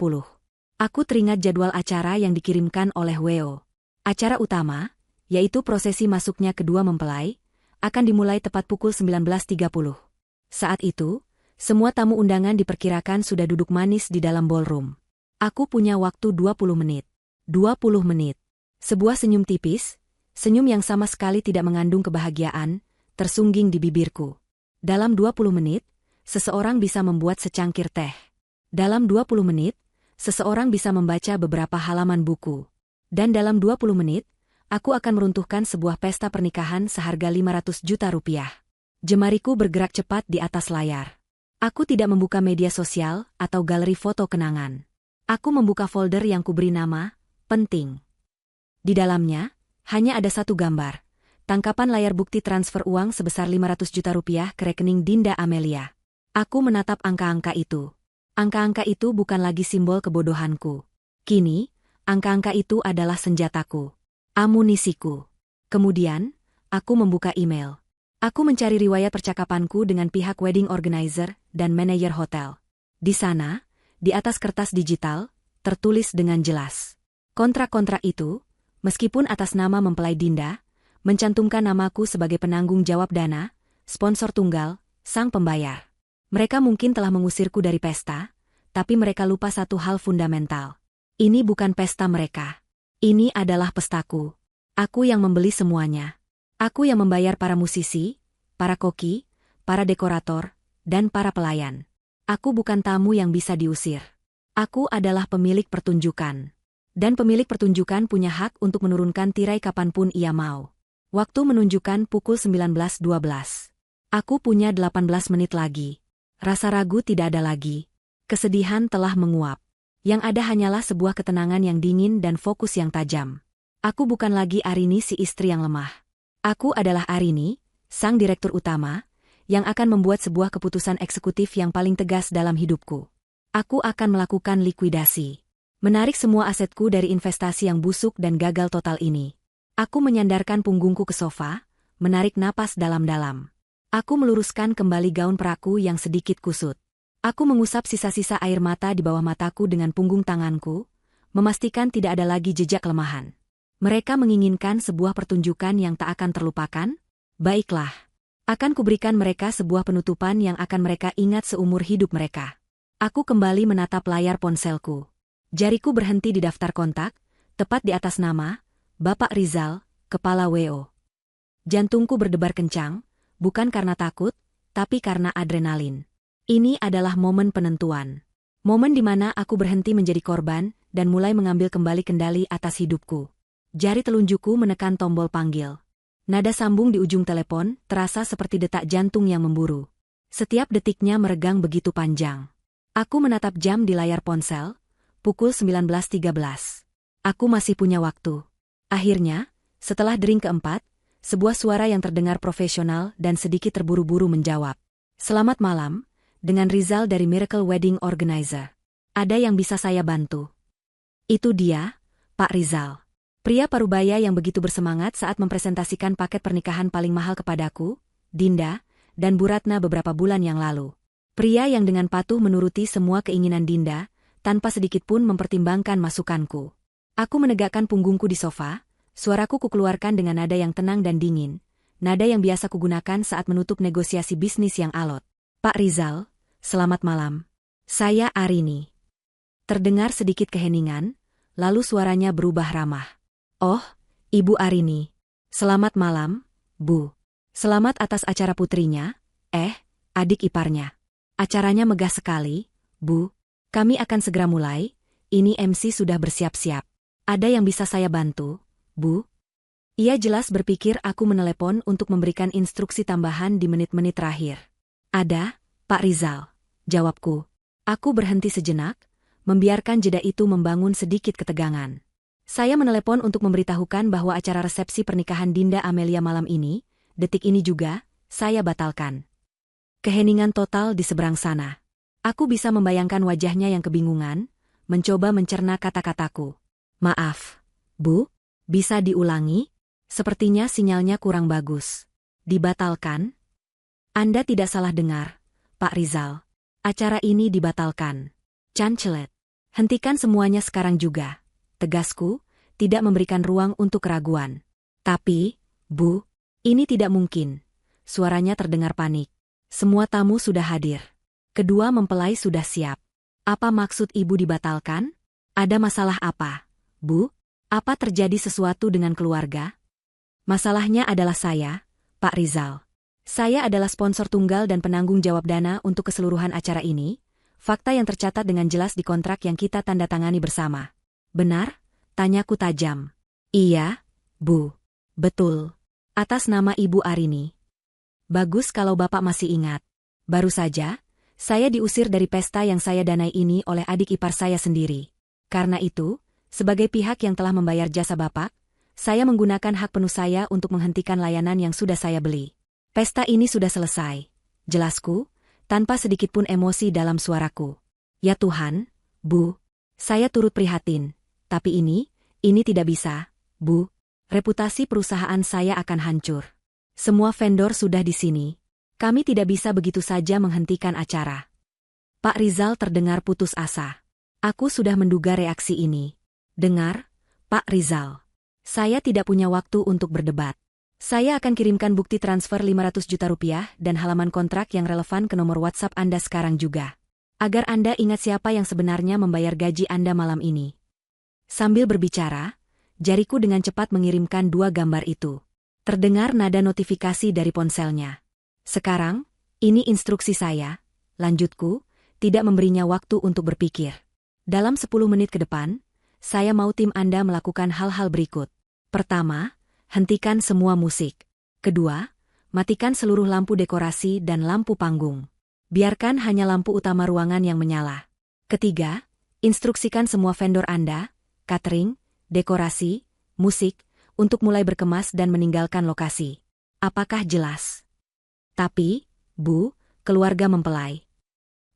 Aku teringat jadwal acara yang dikirimkan oleh WO. Acara utama, yaitu prosesi masuknya kedua mempelai, akan dimulai tepat pukul 19.30. Saat itu, semua tamu undangan diperkirakan sudah duduk manis di dalam ballroom. Aku punya waktu 20 menit. 20 menit. Sebuah senyum tipis, senyum yang sama sekali tidak mengandung kebahagiaan, tersungging di bibirku. Dalam 20 menit, seseorang bisa membuat secangkir teh. Dalam 20 menit, seseorang bisa membaca beberapa halaman buku. Dan dalam 20 menit, aku akan meruntuhkan sebuah pesta pernikahan seharga 500 juta rupiah. Jemariku bergerak cepat di atas layar. Aku tidak membuka media sosial atau galeri foto kenangan. Aku membuka folder yang kuberi nama, penting. Di dalamnya, hanya ada satu gambar. Tangkapan layar bukti transfer uang sebesar 500 juta rupiah ke rekening Dinda Amelia. Aku menatap angka-angka itu. Angka-angka itu bukan lagi simbol kebodohanku. Kini, angka-angka itu adalah senjataku. Amunisiku. Kemudian, aku membuka email. Aku mencari riwayat percakapanku dengan pihak wedding organizer dan manajer hotel. Di sana, di atas kertas digital, tertulis dengan jelas. Kontrak-kontrak itu, meskipun atas nama mempelai Dinda, mencantumkan namaku sebagai penanggung jawab dana, sponsor tunggal, sang pembayar. Mereka mungkin telah mengusirku dari pesta, tapi mereka lupa satu hal fundamental. Ini bukan pesta mereka. Ini adalah pestaku. Aku yang membeli semuanya. Aku yang membayar para musisi, para koki, para dekorator, dan para pelayan. Aku bukan tamu yang bisa diusir. Aku adalah pemilik pertunjukan. Dan pemilik pertunjukan punya hak untuk menurunkan tirai kapanpun ia mau. Waktu menunjukkan pukul 19.12. Aku punya 18 menit lagi. Rasa ragu tidak ada lagi. Kesedihan telah menguap. Yang ada hanyalah sebuah ketenangan yang dingin dan fokus yang tajam. Aku bukan lagi Arini si istri yang lemah. Aku adalah Arini, sang direktur utama, yang akan membuat sebuah keputusan eksekutif yang paling tegas dalam hidupku. Aku akan melakukan likuidasi. Menarik semua asetku dari investasi yang busuk dan gagal total ini. Aku menyandarkan punggungku ke sofa, menarik napas dalam-dalam. Aku meluruskan kembali gaun peraku yang sedikit kusut. Aku mengusap sisa-sisa air mata di bawah mataku dengan punggung tanganku, memastikan tidak ada lagi jejak kelemahan. Mereka menginginkan sebuah pertunjukan yang tak akan terlupakan? Baiklah. Akan kuberikan mereka sebuah penutupan yang akan mereka ingat seumur hidup mereka. Aku kembali menatap layar ponselku. Jariku berhenti di daftar kontak, tepat di atas nama, Bapak Rizal, Kepala WO. Jantungku berdebar kencang, bukan karena takut, tapi karena adrenalin. Ini adalah momen penentuan. Momen di mana aku berhenti menjadi korban dan mulai mengambil kembali kendali atas hidupku. Jari telunjukku menekan tombol panggil. Nada sambung di ujung telepon terasa seperti detak jantung yang memburu. Setiap detiknya meregang begitu panjang. Aku menatap jam di layar ponsel, pukul 19.13. Aku masih punya waktu. Akhirnya, setelah dering keempat, sebuah suara yang terdengar profesional dan sedikit terburu-buru menjawab. Selamat malam, dengan Rizal dari Miracle Wedding Organizer. Ada yang bisa saya bantu? Itu dia, Pak Rizal. Pria parubaya yang begitu bersemangat saat mempresentasikan paket pernikahan paling mahal kepadaku, Dinda, dan Bu Ratna beberapa bulan yang lalu. Pria yang dengan patuh menuruti semua keinginan Dinda, tanpa sedikitpun mempertimbangkan masukanku. Aku menegakkan punggungku di sofa, suaraku kukeluarkan dengan nada yang tenang dan dingin, nada yang biasa kugunakan saat menutup negosiasi bisnis yang alot. Pak Rizal, selamat malam. Saya Arini. Terdengar sedikit keheningan, lalu suaranya berubah ramah. Oh, Ibu Arini. Selamat malam, Bu. Selamat atas acara putrinya, adik iparnya. Acaranya megah sekali, Bu. Kami akan segera mulai, ini MC sudah bersiap-siap. Ada yang bisa saya bantu, Bu? Ia jelas berpikir aku menelepon untuk memberikan instruksi tambahan di menit-menit terakhir. Ada, Pak Rizal. Jawabku. Aku berhenti sejenak, membiarkan jeda itu membangun sedikit ketegangan. Saya menelepon untuk memberitahukan bahwa acara resepsi pernikahan Dinda Amelia malam ini, detik ini juga, saya batalkan. Keheningan total di seberang sana. Aku bisa membayangkan wajahnya yang kebingungan, mencoba mencerna kata-kataku. Maaf, Bu, bisa diulangi? Sepertinya sinyalnya kurang bagus. Dibatalkan? Anda tidak salah dengar, Pak Rizal. Acara ini dibatalkan. Cancelet. Hentikan semuanya sekarang juga. Tegasku, tidak memberikan ruang untuk keraguan. Tapi, Bu, ini tidak mungkin. Suaranya terdengar panik. Semua tamu sudah hadir. Kedua mempelai sudah siap. Apa maksud Ibu dibatalkan? Ada masalah apa, Bu? Apa terjadi sesuatu dengan keluarga? Masalahnya adalah saya, Pak Rizal. Saya adalah sponsor tunggal dan penanggung jawab dana untuk keseluruhan acara ini, fakta yang tercatat dengan jelas di kontrak yang kita tanda tangani bersama. Benar? Tanyaku tajam. Iya, Bu. Betul. Atas nama Ibu Arini. Bagus kalau Bapak masih ingat. Baru saja, saya diusir dari pesta yang saya danai ini oleh adik ipar saya sendiri. Karena itu, sebagai pihak yang telah membayar jasa Bapak, saya menggunakan hak penuh saya untuk menghentikan layanan yang sudah saya beli. Pesta ini sudah selesai. Jelasku, tanpa sedikitpun emosi dalam suaraku. Ya Tuhan, Bu. Saya turut prihatin. Tapi ini tidak bisa, Bu. Reputasi perusahaan saya akan hancur. Semua vendor sudah di sini. Kami tidak bisa begitu saja menghentikan acara. Pak Rizal terdengar putus asa. Aku sudah menduga reaksi ini. Dengar, Pak Rizal. Saya tidak punya waktu untuk berdebat. Saya akan kirimkan bukti transfer 500 juta rupiah dan halaman kontrak yang relevan ke nomor WhatsApp Anda sekarang juga. Agar Anda ingat siapa yang sebenarnya membayar gaji Anda malam ini. Sambil berbicara, jariku dengan cepat mengirimkan dua gambar itu. Terdengar nada notifikasi dari ponselnya. Sekarang, ini instruksi saya, lanjutku, tidak memberinya waktu untuk berpikir. Dalam 10 menit ke depan, saya mau tim Anda melakukan hal-hal berikut. Pertama, hentikan semua musik. Kedua, matikan seluruh lampu dekorasi dan lampu panggung. Biarkan hanya lampu utama ruangan yang menyala. Ketiga, instruksikan semua vendor Anda, catering, dekorasi, musik, untuk mulai berkemas dan meninggalkan lokasi. Apakah jelas? Tapi, Bu, keluarga mempelai.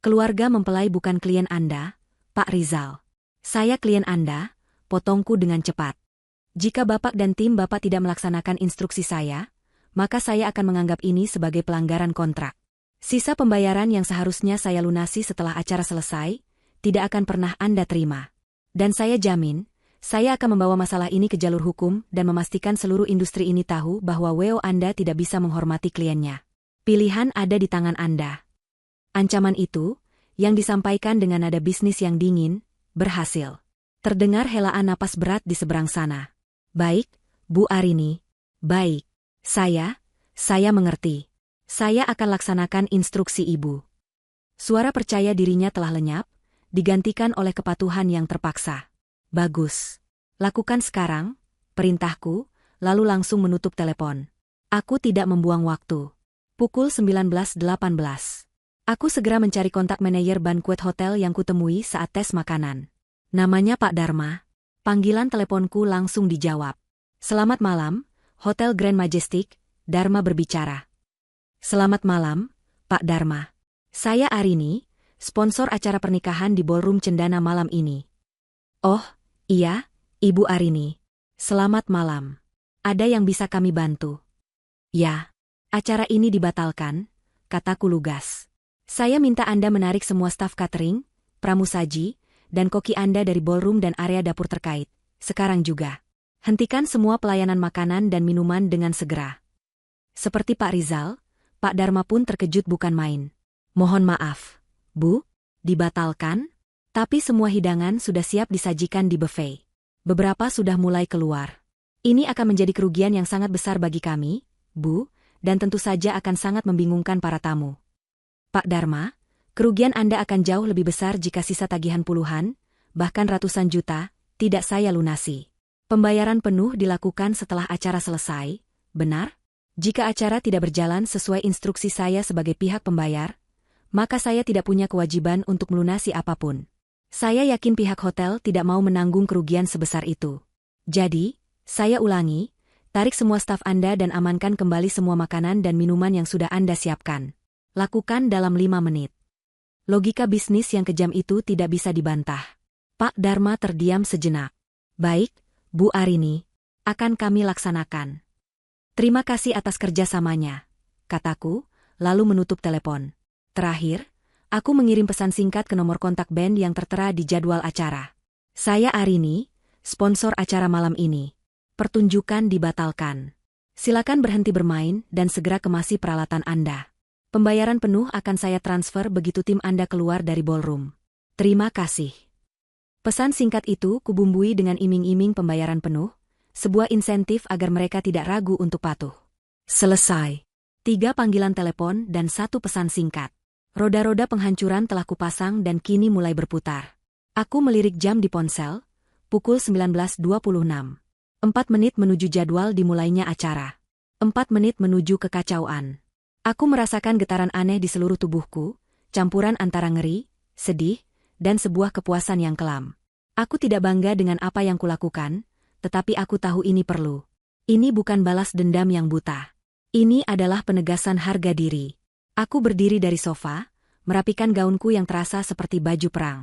Keluarga mempelai bukan klien Anda, Pak Rizal. Saya klien Anda, potongku dengan cepat. Jika Bapak dan tim Bapak tidak melaksanakan instruksi saya, maka saya akan menganggap ini sebagai pelanggaran kontrak. Sisa pembayaran yang seharusnya saya lunasi setelah acara selesai, tidak akan pernah Anda terima. Dan saya jamin, saya akan membawa masalah ini ke jalur hukum dan memastikan seluruh industri ini tahu bahwa WO Anda tidak bisa menghormati kliennya. Pilihan ada di tangan Anda. Ancaman itu, yang disampaikan dengan nada bisnis yang dingin, berhasil. Terdengar helaan napas berat di seberang sana. Baik, Bu Arini. Baik. Saya mengerti. Saya akan laksanakan instruksi Ibu. Suara percaya dirinya telah lenyap, digantikan oleh kepatuhan yang terpaksa. Bagus. Lakukan sekarang, perintahku, lalu langsung menutup telepon. Aku tidak membuang waktu. Pukul 19.18. Aku segera mencari kontak manajer banquet hotel yang kutemui saat tes makanan. Namanya Pak Dharma. Panggilan teleponku langsung dijawab. Selamat malam, Hotel Grand Majestic, Dharma berbicara. Selamat malam, Pak Dharma. Saya Arini, sponsor acara pernikahan di Ballroom Cendana malam ini. Oh, iya, Ibu Arini. Selamat malam. Ada yang bisa kami bantu? Ya, acara ini dibatalkan, kataku lugas. Saya minta Anda menarik semua staf catering, pramusaji, dan koki Anda dari ballroom dan area dapur terkait, sekarang juga. Hentikan semua pelayanan makanan dan minuman dengan segera. Seperti Pak Rizal, Pak Dharma pun terkejut bukan main. Mohon maaf, Bu, dibatalkan? Tapi semua hidangan sudah siap disajikan di buffet. Beberapa sudah mulai keluar. Ini akan menjadi kerugian yang sangat besar bagi kami, Bu, dan tentu saja akan sangat membingungkan para tamu. Pak Dharma, kerugian Anda akan jauh lebih besar jika sisa tagihan puluhan, bahkan ratusan juta, tidak saya lunasi. Pembayaran penuh dilakukan setelah acara selesai, benar? Jika acara tidak berjalan sesuai instruksi saya sebagai pihak pembayar, maka saya tidak punya kewajiban untuk melunasi apapun. Saya yakin pihak hotel tidak mau menanggung kerugian sebesar itu. Jadi, saya ulangi, tarik semua staf Anda dan amankan kembali semua makanan dan minuman yang sudah Anda siapkan. Lakukan dalam 5 menit. Logika bisnis yang kejam itu tidak bisa dibantah. Pak Dharma terdiam sejenak. Baik, Bu Arini, akan kami laksanakan. Terima kasih atas kerjasamanya, kataku, lalu menutup telepon. Terakhir, aku mengirim pesan singkat ke nomor kontak band yang tertera di jadwal acara. Saya Arini, sponsor acara malam ini. Pertunjukan dibatalkan. Silakan berhenti bermain dan segera kemasi peralatan Anda. Pembayaran penuh akan saya transfer begitu tim Anda keluar dari ballroom. Terima kasih. Pesan singkat itu kubumbui dengan iming-iming pembayaran penuh, sebuah insentif agar mereka tidak ragu untuk patuh. Selesai. 3 panggilan telepon dan 1 pesan singkat. Roda-roda penghancuran telah kupasang dan kini mulai berputar. Aku melirik jam di ponsel, pukul 19.26. 4 menit menuju jadwal dimulainya acara. 4 menit menuju kekacauan. Aku merasakan getaran aneh di seluruh tubuhku, campuran antara ngeri, sedih, dan sebuah kepuasan yang kelam. Aku tidak bangga dengan apa yang kulakukan, tetapi aku tahu ini perlu. Ini bukan balas dendam yang buta. Ini adalah penegasan harga diri. Aku berdiri dari sofa, merapikan gaunku yang terasa seperti baju perang.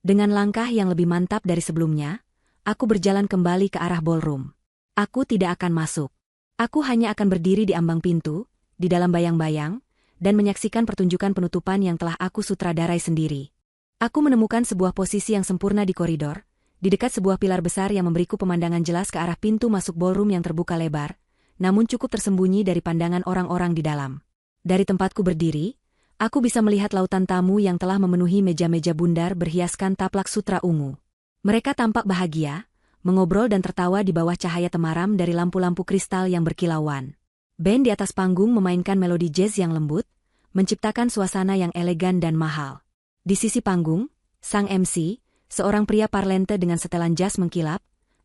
Dengan langkah yang lebih mantap dari sebelumnya, aku berjalan kembali ke arah ballroom. Aku tidak akan masuk. Aku hanya akan berdiri di ambang pintu, di dalam bayang-bayang, dan menyaksikan pertunjukan penutupan yang telah aku sutradarai sendiri. Aku menemukan sebuah posisi yang sempurna di koridor, di dekat sebuah pilar besar yang memberiku pemandangan jelas ke arah pintu masuk ballroom yang terbuka lebar, namun cukup tersembunyi dari pandangan orang-orang di dalam. Dari tempatku berdiri, aku bisa melihat lautan tamu yang telah memenuhi meja-meja bundar berhiaskan taplak sutra ungu. Mereka tampak bahagia, mengobrol dan tertawa di bawah cahaya temaram dari lampu-lampu kristal yang berkilauan. Band di atas panggung memainkan melodi jazz yang lembut, menciptakan suasana yang elegan dan mahal. Di sisi panggung, sang MC, seorang pria parlente dengan setelan jas mengkilap,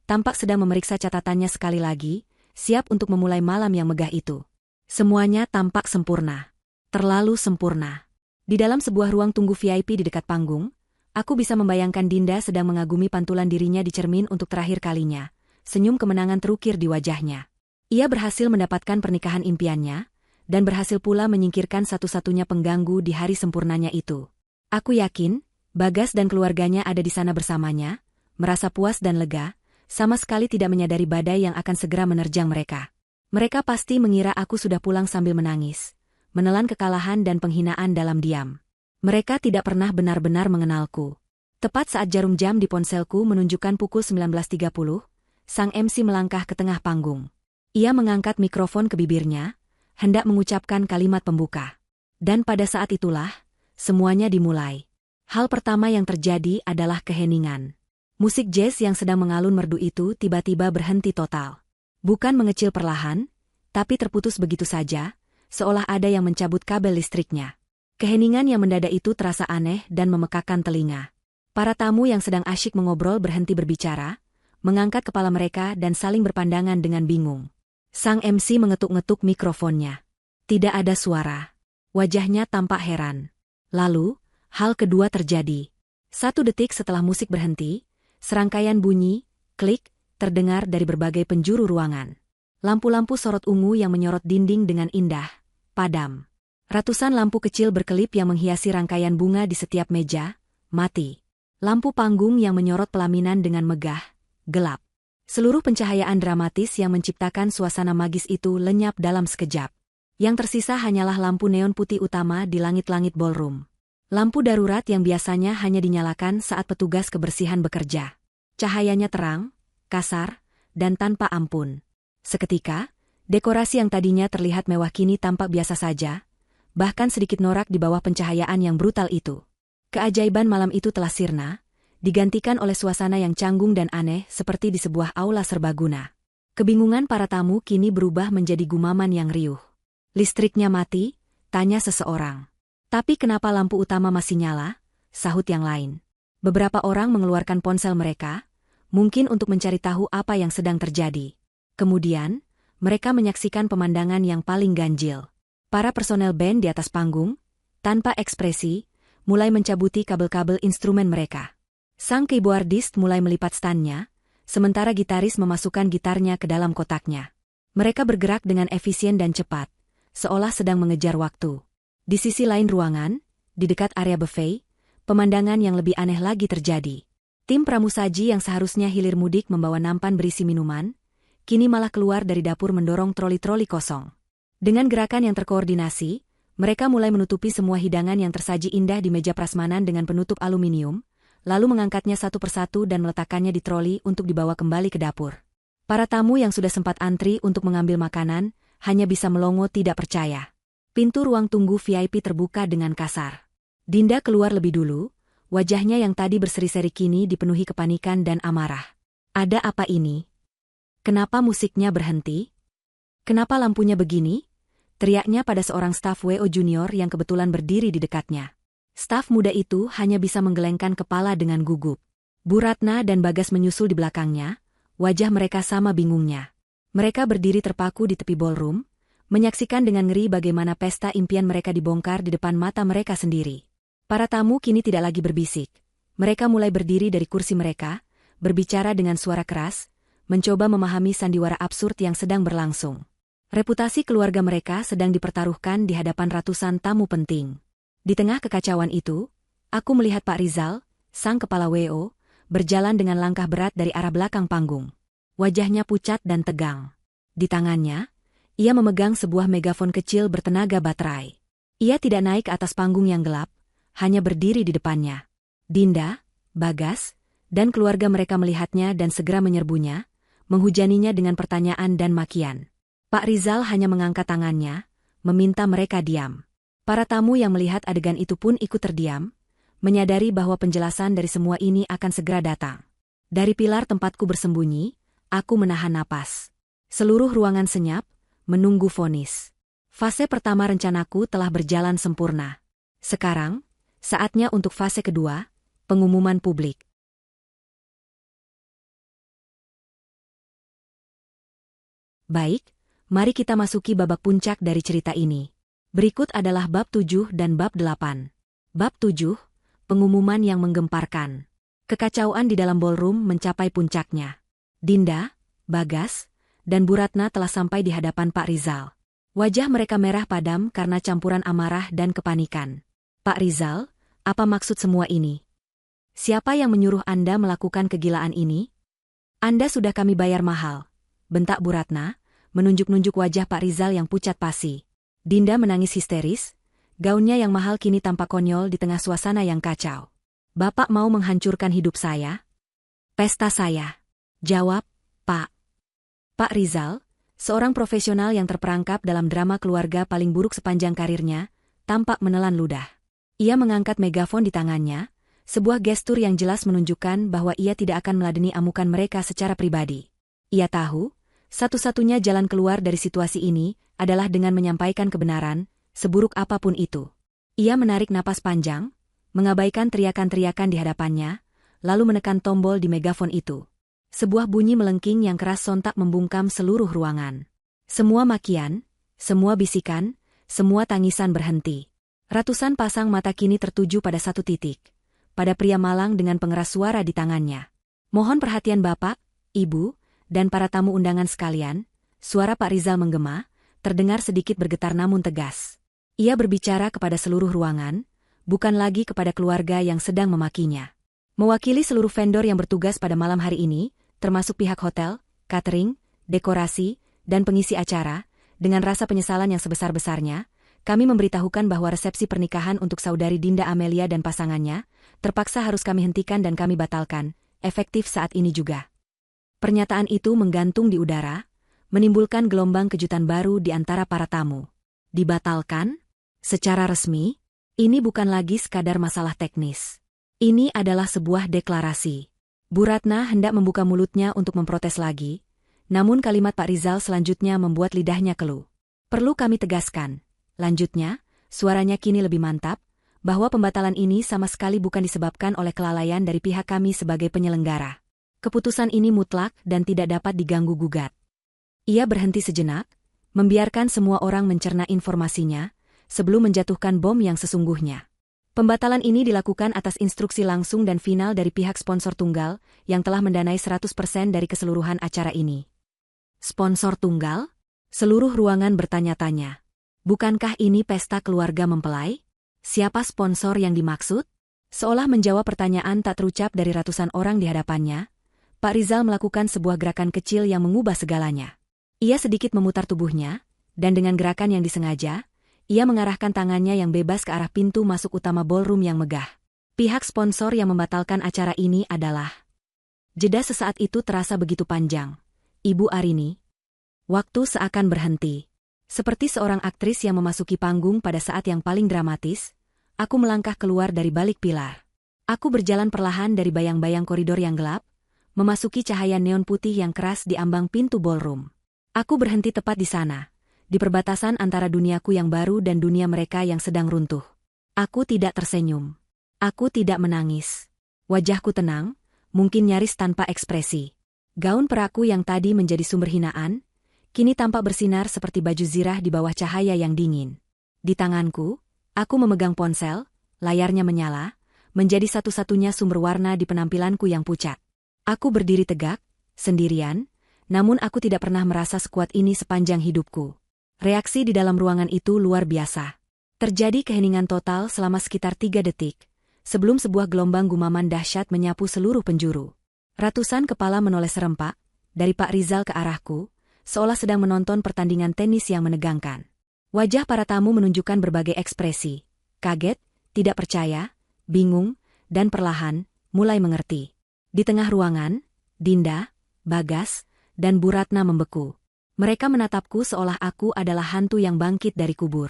tampak sedang memeriksa catatannya sekali lagi, siap untuk memulai malam yang megah itu. Semuanya tampak sempurna. Terlalu sempurna. Di dalam sebuah ruang tunggu VIP di dekat panggung, aku bisa membayangkan Dinda sedang mengagumi pantulan dirinya di cermin untuk terakhir kalinya. Senyum kemenangan terukir di wajahnya. Ia berhasil mendapatkan pernikahan impiannya, dan berhasil pula menyingkirkan satu-satunya pengganggu di hari sempurnanya itu. Aku yakin, Bagas dan keluarganya ada di sana bersamanya, merasa puas dan lega, sama sekali tidak menyadari badai yang akan segera menerjang mereka. Mereka pasti mengira aku sudah pulang sambil menangis, menelan kekalahan dan penghinaan dalam diam. Mereka tidak pernah benar-benar mengenalku. Tepat saat jarum jam di ponselku menunjukkan pukul 19.30, sang MC melangkah ke tengah panggung. Ia mengangkat mikrofon ke bibirnya, hendak mengucapkan kalimat pembuka. Dan pada saat itulah, semuanya dimulai. Hal pertama yang terjadi adalah keheningan. Musik jazz yang sedang mengalun merdu itu tiba-tiba berhenti total. Bukan mengecil perlahan, tapi terputus begitu saja, seolah ada yang mencabut kabel listriknya. Keheningan yang mendadak itu terasa aneh dan memekakan telinga. Para tamu yang sedang asyik mengobrol berhenti berbicara, mengangkat kepala mereka dan saling berpandangan dengan bingung. Sang MC mengetuk-ngetuk mikrofonnya. Tidak ada suara. Wajahnya tampak heran. Lalu, hal kedua terjadi. 1 detik setelah musik berhenti, serangkaian bunyi, klik, terdengar dari berbagai penjuru ruangan. Lampu-lampu sorot ungu yang menyorot dinding dengan indah, padam. Ratusan lampu kecil berkelip yang menghiasi rangkaian bunga di setiap meja, mati. Lampu panggung yang menyorot pelaminan dengan megah, gelap. Seluruh pencahayaan dramatis yang menciptakan suasana magis itu lenyap dalam sekejap. Yang tersisa hanyalah lampu neon putih utama di langit-langit ballroom. Lampu darurat yang biasanya hanya dinyalakan saat petugas kebersihan bekerja. Cahayanya terang, kasar, dan tanpa ampun. Seketika, dekorasi yang tadinya terlihat mewah kini tampak biasa saja, bahkan sedikit norak di bawah pencahayaan yang brutal itu. Keajaiban malam itu telah sirna, digantikan oleh suasana yang canggung dan aneh seperti di sebuah aula serbaguna. Kebingungan para tamu kini berubah menjadi gumaman yang riuh. Listriknya mati, tanya seseorang. Tapi kenapa lampu utama masih nyala? Sahut yang lain. Beberapa orang mengeluarkan ponsel mereka, mungkin untuk mencari tahu apa yang sedang terjadi. Kemudian, mereka menyaksikan pemandangan yang paling ganjil. Para personel band di atas panggung, tanpa ekspresi, mulai mencabuti kabel-kabel instrumen mereka. Sang keyboardist mulai melipat stannya, sementara gitaris memasukkan gitarnya ke dalam kotaknya. Mereka bergerak dengan efisien dan cepat, seolah sedang mengejar waktu. Di sisi lain ruangan, di dekat area buffet, pemandangan yang lebih aneh lagi terjadi. Tim pramusaji yang seharusnya hilir mudik membawa nampan berisi minuman, kini malah keluar dari dapur mendorong troli-troli kosong. Dengan gerakan yang terkoordinasi, mereka mulai menutupi semua hidangan yang tersaji indah di meja prasmanan dengan penutup aluminium, lalu mengangkatnya satu persatu dan meletakkannya di troli untuk dibawa kembali ke dapur. Para tamu yang sudah sempat antri untuk mengambil makanan, hanya bisa melongo tidak percaya. Pintu ruang tunggu VIP terbuka dengan kasar. Dinda keluar lebih dulu, wajahnya yang tadi berseri-seri kini dipenuhi kepanikan dan amarah. Ada apa ini? Kenapa musiknya berhenti? Kenapa lampunya begini? Teriaknya pada seorang staf WO junior yang kebetulan berdiri di dekatnya. Staf muda itu hanya bisa menggelengkan kepala dengan gugup. Bu Ratna dan Bagas menyusul di belakangnya, wajah mereka sama bingungnya. Mereka berdiri terpaku di tepi ballroom, menyaksikan dengan ngeri bagaimana pesta impian mereka dibongkar di depan mata mereka sendiri. Para tamu kini tidak lagi berbisik. Mereka mulai berdiri dari kursi mereka, berbicara dengan suara keras, mencoba memahami sandiwara absurd yang sedang berlangsung. Reputasi keluarga mereka sedang dipertaruhkan di hadapan ratusan tamu penting. Di tengah kekacauan itu, aku melihat Pak Rizal, sang kepala WO, berjalan dengan langkah berat dari arah belakang panggung. Wajahnya pucat dan tegang. Di tangannya, ia memegang sebuah megafon kecil bertenaga baterai. Ia tidak naik ke atas panggung yang gelap, hanya berdiri di depannya. Dinda, Bagas, dan keluarga mereka melihatnya dan segera menyerbunya, menghujaninya dengan pertanyaan dan makian. Pak Rizal hanya mengangkat tangannya, meminta mereka diam. Para tamu yang melihat adegan itu pun ikut terdiam, menyadari bahwa penjelasan dari semua ini akan segera datang. Dari pilar tempatku bersembunyi, aku menahan napas. Seluruh ruangan senyap, menunggu vonis. Fase pertama rencanaku telah berjalan sempurna. Sekarang, saatnya untuk fase kedua, pengumuman publik. Baik, mari kita masuki babak puncak dari cerita ini. Berikut adalah bab 7 dan bab 8. Bab 7, pengumuman yang menggemparkan. Kekacauan di dalam ballroom mencapai puncaknya. Dinda, Bagas, dan Bu Ratna telah sampai di hadapan Pak Rizal. Wajah mereka merah padam karena campuran amarah dan kepanikan. Pak Rizal, apa maksud semua ini? Siapa yang menyuruh Anda melakukan kegilaan ini? Anda sudah kami bayar mahal, bentak Bu Ratna, menunjuk-nunjuk wajah Pak Rizal yang pucat pasi. Dinda menangis histeris, gaunnya yang mahal kini tampak konyol di tengah suasana yang kacau. Bapak mau menghancurkan hidup saya? Pesta saya. Jawab, Pak. Pak Rizal, seorang profesional yang terperangkap dalam drama keluarga paling buruk sepanjang karirnya, tampak menelan ludah. Ia mengangkat megafon di tangannya, sebuah gestur yang jelas menunjukkan bahwa ia tidak akan meladeni amukan mereka secara pribadi. Ia tahu, satu-satunya jalan keluar dari situasi ini adalah dengan menyampaikan kebenaran, seburuk apapun itu. Ia menarik napas panjang, mengabaikan teriakan-teriakan di hadapannya, lalu menekan tombol di megafon itu. Sebuah bunyi melengking yang keras sontak membungkam seluruh ruangan. Semua makian, semua bisikan, semua tangisan berhenti. Ratusan pasang mata kini tertuju pada satu titik, pada pria malang dengan pengeras suara di tangannya. Mohon perhatian Bapak, Ibu, dan para tamu undangan sekalian, suara Pak Rizal menggema, terdengar sedikit bergetar namun tegas. Ia berbicara kepada seluruh ruangan, bukan lagi kepada keluarga yang sedang memakinya. Mewakili seluruh vendor yang bertugas pada malam hari ini, termasuk pihak hotel, catering, dekorasi, dan pengisi acara, dengan rasa penyesalan yang sebesar-besarnya, kami memberitahukan bahwa resepsi pernikahan untuk saudari Dinda Amelia dan pasangannya, terpaksa harus kami hentikan dan kami batalkan, efektif saat ini juga. Pernyataan itu menggantung di udara, menimbulkan gelombang kejutan baru di antara para tamu. Dibatalkan? Secara resmi? Ini bukan lagi sekadar masalah teknis. Ini adalah sebuah deklarasi. Bu Ratna hendak membuka mulutnya untuk memprotes lagi, namun kalimat Pak Rizal selanjutnya membuat lidahnya keluh. Perlu kami tegaskan, lanjutnya, suaranya kini lebih mantap, bahwa pembatalan ini sama sekali bukan disebabkan oleh kelalaian dari pihak kami sebagai penyelenggara. Keputusan ini mutlak dan tidak dapat diganggu-gugat. Ia berhenti sejenak, membiarkan semua orang mencerna informasinya, sebelum menjatuhkan bom yang sesungguhnya. Pembatalan ini dilakukan atas instruksi langsung dan final dari pihak sponsor tunggal yang telah mendanai 100% dari keseluruhan acara ini. Sponsor tunggal? Seluruh ruangan bertanya-tanya. Bukankah ini pesta keluarga mempelai? Siapa sponsor yang dimaksud? Seolah menjawab pertanyaan tak terucap dari ratusan orang di hadapannya, Pak Rizal melakukan sebuah gerakan kecil yang mengubah segalanya. Ia sedikit memutar tubuhnya, dan dengan gerakan yang disengaja, ia mengarahkan tangannya yang bebas ke arah pintu masuk utama ballroom yang megah. Pihak sponsor yang membatalkan acara ini adalah... Jeda sesaat itu terasa begitu panjang. Ibu Arini. Waktu seakan berhenti. Seperti seorang aktris yang memasuki panggung pada saat yang paling dramatis, aku melangkah keluar dari balik pilar. Aku berjalan perlahan dari bayang-bayang koridor yang gelap, memasuki cahaya neon putih yang keras di ambang pintu ballroom. Aku berhenti tepat di sana, di perbatasan antara duniaku yang baru dan dunia mereka yang sedang runtuh. Aku tidak tersenyum. Aku tidak menangis. Wajahku tenang, mungkin nyaris tanpa ekspresi. Gaun peraku yang tadi menjadi sumber hinaan, kini tampak bersinar seperti baju zirah di bawah cahaya yang dingin. Di tanganku, aku memegang ponsel, layarnya menyala, menjadi satu-satunya sumber warna di penampilanku yang pucat. Aku berdiri tegak, sendirian, namun aku tidak pernah merasa sekuat ini sepanjang hidupku. Reaksi di dalam ruangan itu luar biasa. Terjadi keheningan total selama sekitar 3 detik, sebelum sebuah gelombang gumaman dahsyat menyapu seluruh penjuru. Ratusan kepala menoleh serempak, dari Pak Rizal ke arahku, seolah sedang menonton pertandingan tenis yang menegangkan. Wajah para tamu menunjukkan berbagai ekspresi, kaget, tidak percaya, bingung, dan perlahan, mulai mengerti. Di tengah ruangan, Dinda, Bagas, dan Bu Ratna membeku. Mereka menatapku seolah aku adalah hantu yang bangkit dari kubur.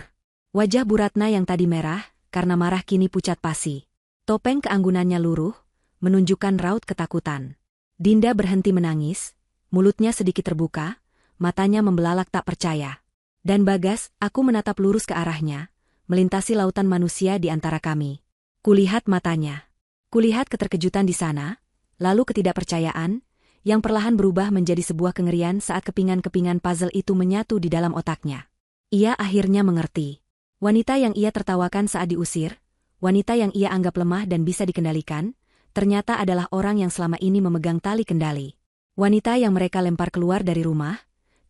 Wajah Bu Ratna yang tadi merah, karena marah kini pucat pasi. Topeng keanggunannya luruh, menunjukkan raut ketakutan. Dinda berhenti menangis, mulutnya sedikit terbuka, matanya membelalak tak percaya. Dan Bagas, aku menatap lurus ke arahnya, melintasi lautan manusia di antara kami. Kulihat matanya. Kulihat keterkejutan di sana, lalu ketidakpercayaan, yang perlahan berubah menjadi sebuah kengerian saat kepingan-kepingan puzzle itu menyatu di dalam otaknya. Ia akhirnya mengerti. Wanita yang ia tertawakan saat diusir, wanita yang ia anggap lemah dan bisa dikendalikan, ternyata adalah orang yang selama ini memegang tali kendali. Wanita yang mereka lempar keluar dari rumah,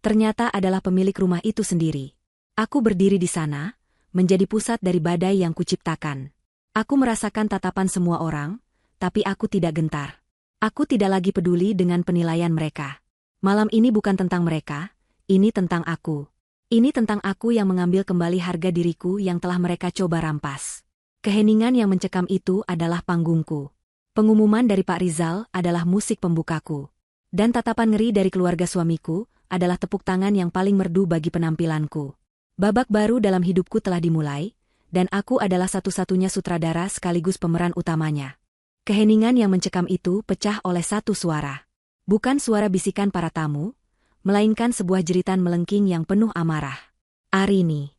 ternyata adalah pemilik rumah itu sendiri. Aku berdiri di sana, menjadi pusat dari badai yang kuciptakan. Aku merasakan tatapan semua orang, tapi aku tidak gentar. Aku tidak lagi peduli dengan penilaian mereka. Malam ini bukan tentang mereka, Ini tentang aku. Ini tentang aku yang mengambil kembali harga diriku yang telah mereka coba rampas. Keheningan yang mencekam itu adalah panggungku. Pengumuman dari Pak Rizal adalah musik pembukaku. Dan tatapan ngeri dari keluarga suamiku adalah tepuk tangan yang paling merdu bagi penampilanku. Babak baru dalam hidupku telah dimulai, dan aku adalah satu-satunya sutradara sekaligus pemeran utamanya. Keheningan yang mencekam itu pecah oleh satu suara. Bukan suara bisikan para tamu, melainkan sebuah jeritan melengking yang penuh amarah. Arini.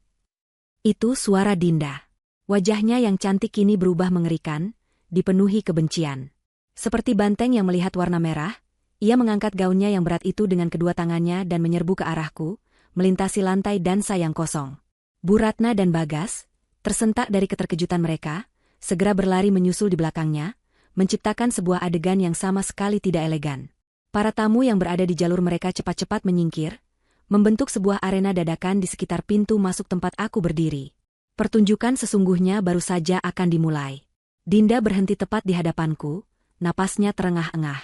Itu suara Dinda. Wajahnya yang cantik kini berubah mengerikan, dipenuhi kebencian. Seperti banteng yang melihat warna merah, ia mengangkat gaunnya yang berat itu dengan kedua tangannya dan menyerbu ke arahku, melintasi lantai dansa yang kosong. Bu Ratna dan Bagas, tersentak dari keterkejutan mereka, segera berlari menyusul di belakangnya, menciptakan sebuah adegan yang sama sekali tidak elegan. Para tamu yang berada di jalur mereka cepat-cepat menyingkir, membentuk sebuah arena dadakan di sekitar pintu masuk tempat aku berdiri. Pertunjukan sesungguhnya baru saja akan dimulai. Dinda berhenti tepat di hadapanku, napasnya terengah-engah.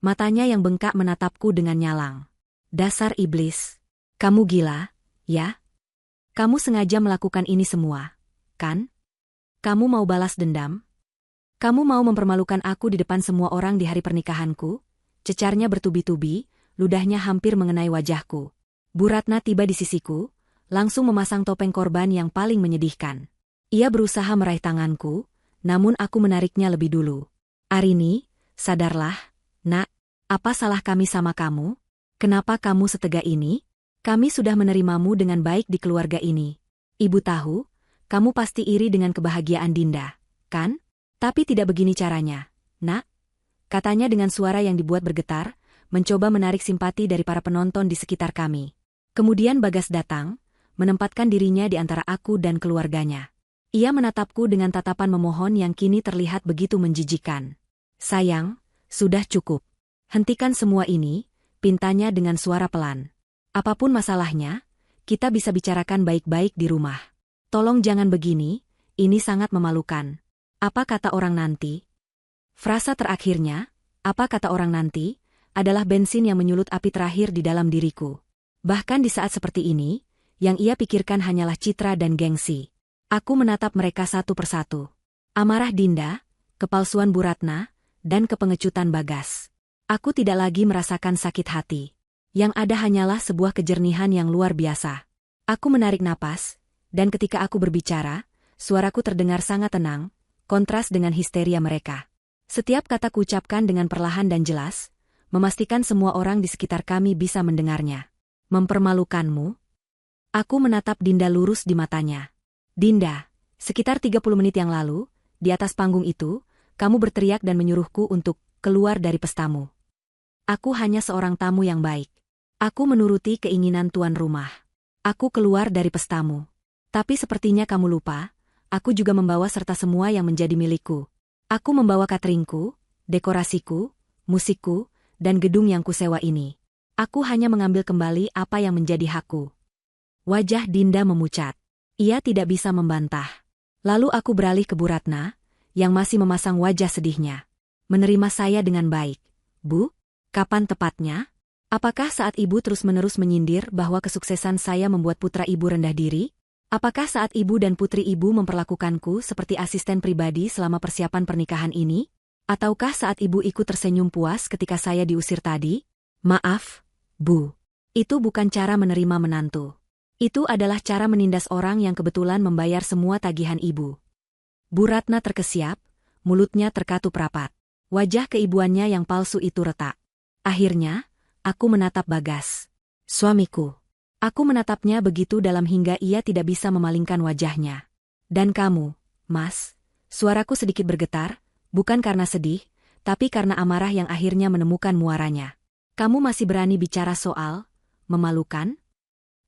Matanya yang bengkak menatapku dengan nyalang. Dasar iblis. Kamu gila, ya? Kamu sengaja melakukan ini semua, kan? Kamu mau balas dendam? Kamu mau mempermalukan aku di depan semua orang di hari pernikahanku? Cecarnya bertubi-tubi, ludahnya hampir mengenai wajahku. Bu Ratna tiba di sisiku, langsung memasang topeng korban yang paling menyedihkan. Ia berusaha meraih tanganku, namun aku menariknya lebih dulu. Arini, sadarlah, nak, apa salah kami sama kamu? Kenapa kamu setega ini? Kami sudah menerimamu dengan baik di keluarga ini. Ibu tahu, kamu pasti iri dengan kebahagiaan Dinda, kan? Tapi tidak begini caranya, nak. Katanya dengan suara yang dibuat bergetar, mencoba menarik simpati dari para penonton di sekitar kami. Kemudian Bagas datang, menempatkan dirinya di antara aku dan keluarganya. Ia menatapku dengan tatapan memohon yang kini terlihat begitu menjijikan. Sayang, sudah cukup. Hentikan semua ini, pintanya dengan suara pelan. Apapun masalahnya, kita bisa bicarakan baik-baik di rumah. Tolong jangan begini, ini sangat memalukan. Apa kata orang nanti? Frasa terakhirnya, apa kata orang nanti, adalah bensin yang menyulut api terakhir di dalam diriku. Bahkan di saat seperti ini, yang ia pikirkan hanyalah citra dan gengsi. Aku menatap mereka satu persatu. Amarah Dinda, kepalsuan Bu Ratna, dan kepengecutan Bagas. Aku tidak lagi merasakan sakit hati. Yang ada hanyalah sebuah kejernihan yang luar biasa. Aku menarik napas, dan ketika aku berbicara, suaraku terdengar sangat tenang, kontras dengan histeria mereka. Setiap kata kuucapkan dengan perlahan dan jelas, memastikan semua orang di sekitar kami bisa mendengarnya. Mempermalukanmu? Aku menatap Dinda lurus di matanya. Dinda, sekitar 30 menit yang lalu, di atas panggung itu, kamu berteriak dan menyuruhku untuk keluar dari pestamu. Aku hanya seorang tamu yang baik. Aku menuruti keinginan tuan rumah. Aku keluar dari pestamu. Tapi sepertinya kamu lupa, aku juga membawa serta semua yang menjadi milikku. Aku membawa cateringku, dekorasiku, musikku, dan gedung yang kusewa ini. Aku hanya mengambil kembali apa yang menjadi hakku. Wajah Dinda memucat. Ia tidak bisa membantah. Lalu aku beralih ke Bu Ratna, yang masih memasang wajah sedihnya. Menerima saya dengan baik. Bu, kapan tepatnya? Apakah saat ibu terus-menerus menyindir bahwa kesuksesan saya membuat putra ibu rendah diri? Apakah saat ibu dan putri ibu memperlakukanku seperti asisten pribadi selama persiapan pernikahan ini? Ataukah saat ibu ikut tersenyum puas ketika saya diusir tadi? Maaf, Bu. Itu bukan cara menerima menantu. Itu adalah cara menindas orang yang kebetulan membayar semua tagihan ibu. Bu Ratna terkesiap, mulutnya terkatup rapat. Wajah keibuannya yang palsu itu retak. Akhirnya, aku menatap Bagas. Suamiku. Aku menatapnya begitu dalam hingga ia tidak bisa memalingkan wajahnya. Dan kamu, Mas, suaraku sedikit bergetar, bukan karena sedih, tapi karena amarah yang akhirnya menemukan muaranya. Kamu masih berani bicara soal memalukan?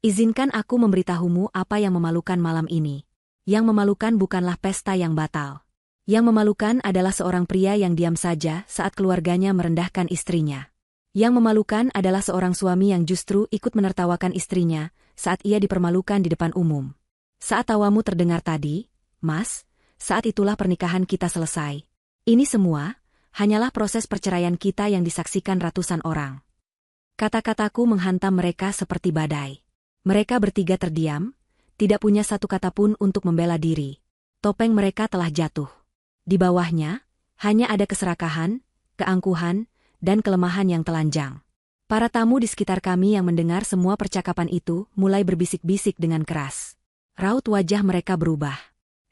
Izinkan aku memberitahumu apa yang memalukan malam ini. Yang memalukan bukanlah pesta yang batal. Yang memalukan adalah seorang pria yang diam saja saat keluarganya merendahkan istrinya. Yang memalukan adalah seorang suami yang justru ikut menertawakan istrinya saat ia dipermalukan di depan umum. Saat tawamu terdengar tadi, Mas, saat itulah pernikahan kita selesai. Ini semua hanyalah proses perceraian kita yang disaksikan ratusan orang. Kata-kataku menghantam mereka seperti badai. Mereka bertiga terdiam, tidak punya satu kata pun untuk membela diri. Topeng mereka telah jatuh. Di bawahnya, hanya ada keserakahan, keangkuhan, dan kelemahan yang telanjang. Para tamu di sekitar kami yang mendengar semua percakapan itu mulai berbisik-bisik dengan keras. Raut wajah mereka berubah.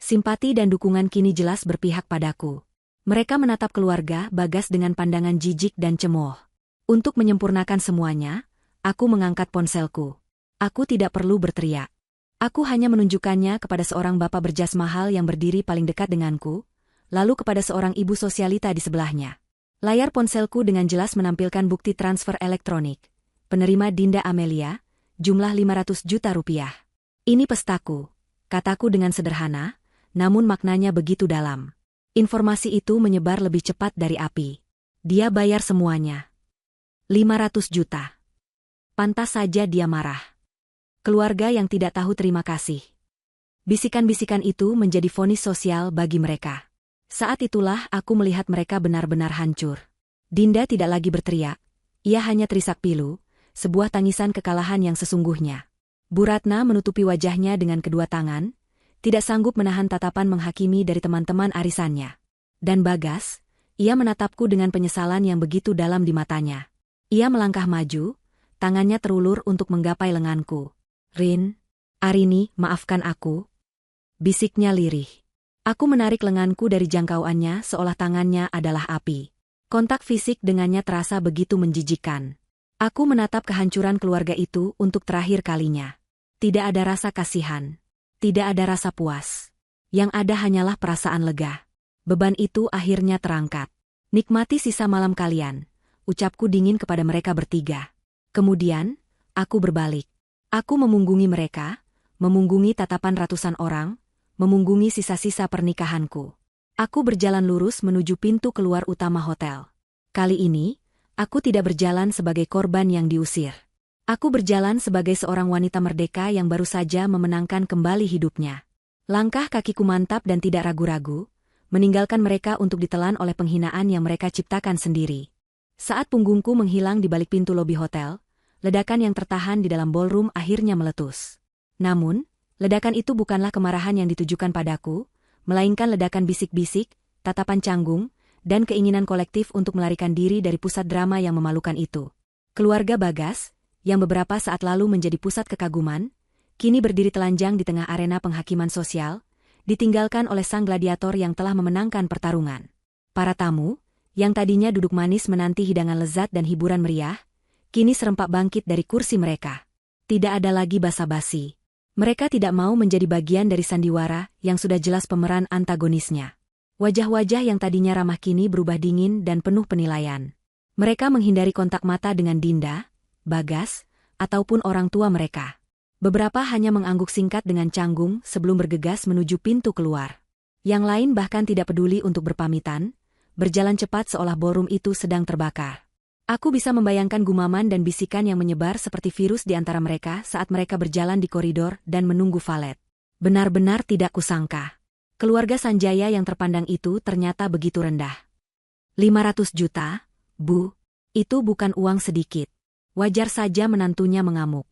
Simpati dan dukungan kini jelas berpihak padaku. Mereka menatap keluarga Bagas dengan pandangan jijik dan cemooh. Untuk menyempurnakan semuanya, aku mengangkat ponselku. Aku tidak perlu berteriak. Aku hanya menunjukkannya kepada seorang bapak berjas mahal yang berdiri paling dekat denganku, lalu kepada seorang ibu sosialita di sebelahnya. Layar ponselku dengan jelas menampilkan bukti transfer elektronik. Penerima Dinda Amelia, jumlah 500 juta rupiah. Ini pestaku, kataku dengan sederhana, namun maknanya begitu dalam. Informasi itu menyebar lebih cepat dari api. Dia bayar semuanya. 500 juta. Pantas saja dia marah. Keluarga yang tidak tahu terima kasih. Bisikan-bisikan itu menjadi vonis sosial bagi mereka. Saat itulah aku melihat mereka benar-benar hancur. Dinda tidak lagi berteriak. Ia hanya terisak pilu, sebuah tangisan kekalahan yang sesungguhnya. Bu Ratna menutupi wajahnya dengan kedua tangan, tidak sanggup menahan tatapan menghakimi dari teman-teman arisannya. Dan Bagas, ia menatapku dengan penyesalan yang begitu dalam di matanya. Ia melangkah maju, tangannya terulur untuk menggapai lenganku. "Rin, Arini, maafkan aku," bisiknya lirih. Aku menarik lenganku dari jangkauannya seolah tangannya adalah api. Kontak fisik dengannya terasa begitu menjijikkan. Aku menatap kehancuran keluarga itu untuk terakhir kalinya. Tidak ada rasa kasihan. Tidak ada rasa puas. Yang ada hanyalah perasaan lega. Beban itu akhirnya terangkat. "Nikmati sisa malam kalian," ucapku dingin kepada mereka bertiga. Kemudian, aku berbalik. Aku memunggungi mereka, memunggungi tatapan ratusan orang, memunggungi sisa-sisa pernikahanku. Aku berjalan lurus menuju pintu keluar utama hotel. Kali ini, aku tidak berjalan sebagai korban yang diusir. Aku berjalan sebagai seorang wanita merdeka yang baru saja memenangkan kembali hidupnya. Langkah kakiku mantap dan tidak ragu-ragu, meninggalkan mereka untuk ditelan oleh penghinaan yang mereka ciptakan sendiri. Saat punggungku menghilang di balik pintu lobi hotel, ledakan yang tertahan di dalam ballroom akhirnya meletus. Namun, ledakan itu bukanlah kemarahan yang ditujukan padaku, melainkan ledakan bisik-bisik, tatapan canggung, dan keinginan kolektif untuk melarikan diri dari pusat drama yang memalukan itu. Keluarga Bagas, yang beberapa saat lalu menjadi pusat kekaguman, kini berdiri telanjang di tengah arena penghakiman sosial, ditinggalkan oleh sang gladiator yang telah memenangkan pertarungan. Para tamu, yang tadinya duduk manis menanti hidangan lezat dan hiburan meriah, kini serempak bangkit dari kursi mereka. Tidak ada lagi basa-basi. Mereka tidak mau menjadi bagian dari sandiwara yang sudah jelas pemeran antagonisnya. Wajah-wajah yang tadinya ramah kini berubah dingin dan penuh penilaian. Mereka menghindari kontak mata dengan Dinda, Bagas, ataupun orang tua mereka. Beberapa hanya mengangguk singkat dengan canggung sebelum bergegas menuju pintu keluar. Yang lain bahkan tidak peduli untuk berpamitan, berjalan cepat seolah ballroom itu sedang terbakar. Aku bisa membayangkan gumaman dan bisikan yang menyebar seperti virus di antara mereka saat mereka berjalan di koridor dan menunggu valet. Benar-benar tidak kusangka. Keluarga Sanjaya yang terpandang itu ternyata begitu rendah. 500 juta, Bu, itu bukan uang sedikit. Wajar saja menantunya mengamuk.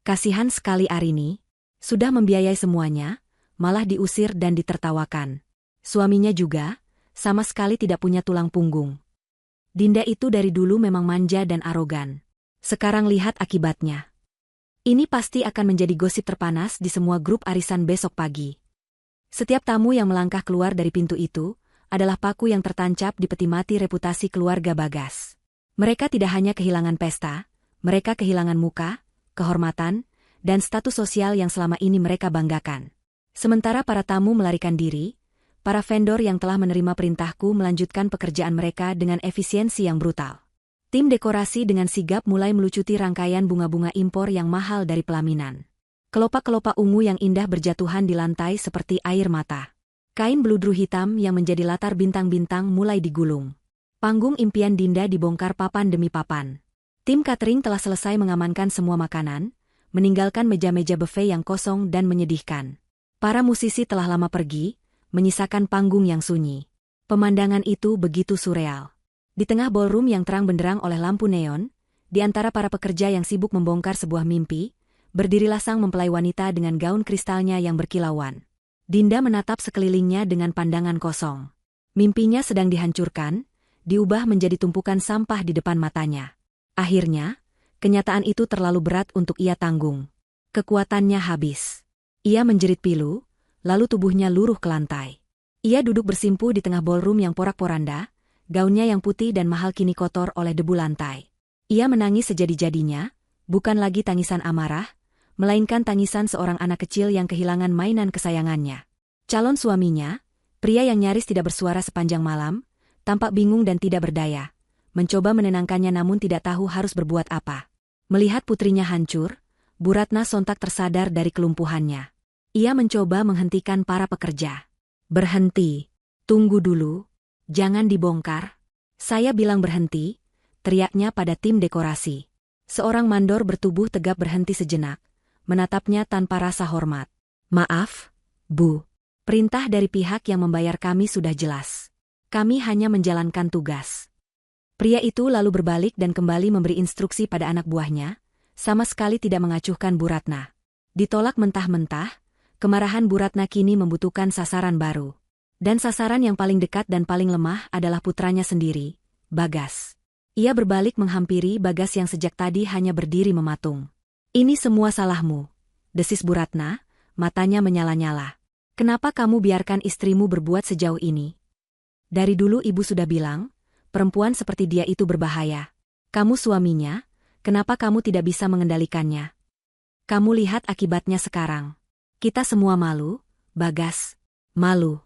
Kasihan sekali Arini, sudah membiayai semuanya, malah diusir dan ditertawakan. Suaminya juga, sama sekali tidak punya tulang punggung. Dinda itu dari dulu memang manja dan arogan. Sekarang lihat akibatnya. Ini pasti akan menjadi gosip terpanas di semua grup arisan besok pagi. Setiap tamu yang melangkah keluar dari pintu itu adalah paku yang tertancap di peti mati reputasi keluarga Bagas. Mereka tidak hanya kehilangan pesta, mereka kehilangan muka, kehormatan, dan status sosial yang selama ini mereka banggakan. Sementara para tamu melarikan diri, para vendor yang telah menerima perintahku melanjutkan pekerjaan mereka dengan efisiensi yang brutal. Tim dekorasi dengan sigap mulai melucuti rangkaian bunga-bunga impor yang mahal dari pelaminan. Kelopak-kelopak ungu yang indah berjatuhan di lantai seperti air mata. Kain beludru hitam yang menjadi latar bintang-bintang mulai digulung. Panggung impian Dinda dibongkar papan demi papan. Tim catering telah selesai mengamankan semua makanan, meninggalkan meja-meja buffet yang kosong dan menyedihkan. Para musisi telah lama pergi, menyisakan panggung yang sunyi. Pemandangan itu begitu surreal. Di tengah ballroom yang terang benderang oleh lampu neon, Di antara para pekerja yang sibuk membongkar sebuah mimpi, berdirilah sang mempelai wanita dengan gaun kristalnya yang berkilauan. Dinda menatap sekelilingnya dengan pandangan kosong. Mimpinya sedang dihancurkan, diubah menjadi tumpukan sampah di depan matanya. Akhirnya, kenyataan itu terlalu berat untuk ia tanggung. Kekuatannya habis. Ia menjerit pilu, lalu tubuhnya luruh ke lantai. Ia duduk bersimpuh di tengah ballroom yang porak-poranda, gaunnya yang putih dan mahal kini kotor oleh debu lantai. Ia menangis sejadi-jadinya, bukan lagi tangisan amarah, melainkan tangisan seorang anak kecil yang kehilangan mainan kesayangannya. Calon suaminya, pria yang nyaris tidak bersuara sepanjang malam, tampak bingung dan tidak berdaya. Mencoba menenangkannya namun tidak tahu harus berbuat apa. Melihat putrinya hancur, Bu Ratna sontak tersadar dari kelumpuhannya. Ia mencoba menghentikan para pekerja. "Berhenti. Tunggu dulu. Jangan dibongkar. Saya bilang berhenti," teriaknya pada tim dekorasi. Seorang mandor bertubuh tegap berhenti sejenak, menatapnya tanpa rasa hormat. "Maaf, Bu. Perintah dari pihak yang membayar kami sudah jelas. Kami hanya menjalankan tugas." Pria itu lalu berbalik dan kembali memberi instruksi pada anak buahnya, sama sekali tidak mengacuhkan Bu Ratna. Ditolak mentah-mentah, kemarahan Bu Ratna kini membutuhkan sasaran baru. Dan sasaran yang paling dekat dan paling lemah adalah putranya sendiri, Bagas. Ia berbalik menghampiri Bagas yang sejak tadi hanya berdiri mematung. "Ini semua salahmu," desis Bu Ratna, matanya menyala-nyala. "Kenapa kamu biarkan istrimu berbuat sejauh ini? Dari dulu ibu sudah bilang, perempuan seperti dia itu berbahaya. Kamu suaminya, kenapa kamu tidak bisa mengendalikannya? Kamu lihat akibatnya sekarang. Kita semua malu, Bagas. Malu."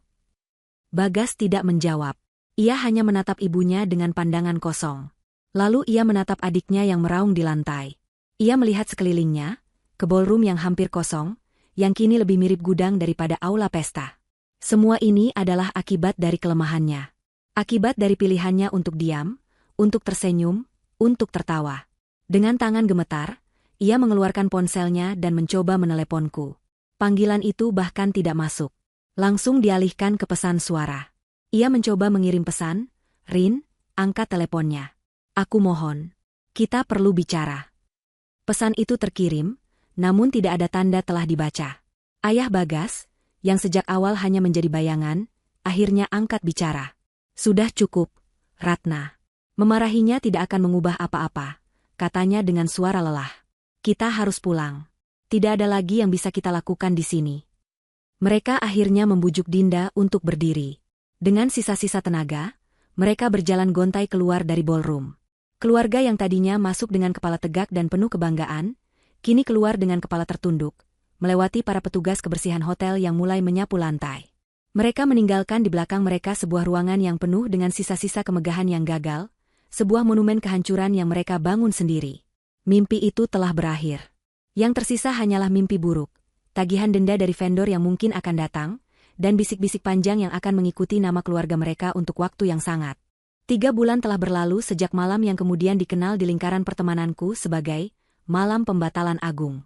Bagas tidak menjawab. Ia hanya menatap ibunya dengan pandangan kosong. Lalu ia menatap adiknya yang meraung di lantai. Ia melihat sekelilingnya, ke ballroom yang hampir kosong, yang kini lebih mirip gudang daripada aula pesta. Semua ini adalah akibat dari kelemahannya. Akibat dari pilihannya untuk diam, untuk tersenyum, untuk tertawa. Dengan tangan gemetar, ia mengeluarkan ponselnya dan mencoba meneleponku. Panggilan itu bahkan tidak masuk. Langsung dialihkan ke pesan suara. Ia mencoba mengirim pesan, "Rin, angkat teleponnya. Aku mohon. Kita perlu bicara." Pesan itu terkirim, namun tidak ada tanda telah dibaca. Ayah Bagas, yang sejak awal hanya menjadi bayangan, akhirnya angkat bicara. "Sudah cukup, Ratna." Memarahinya tidak akan mengubah apa-apa, katanya dengan suara lelah. "Kita harus pulang. Tidak ada lagi yang bisa kita lakukan di sini." Mereka akhirnya membujuk Dinda untuk berdiri. Dengan sisa-sisa tenaga, mereka berjalan gontai keluar dari ballroom. Keluarga yang tadinya masuk dengan kepala tegak dan penuh kebanggaan, kini keluar dengan kepala tertunduk, melewati para petugas kebersihan hotel yang mulai menyapu lantai. Mereka meninggalkan di belakang mereka sebuah ruangan yang penuh dengan sisa-sisa kemegahan yang gagal, sebuah monumen kehancuran yang mereka bangun sendiri. Mimpi itu telah berakhir. Yang tersisa hanyalah mimpi buruk, tagihan denda dari vendor yang mungkin akan datang, dan bisik-bisik panjang yang akan mengikuti nama keluarga mereka untuk waktu yang sangat. 3 bulan telah berlalu sejak malam yang kemudian dikenal di lingkaran pertemananku sebagai Malam Pembatalan Agung.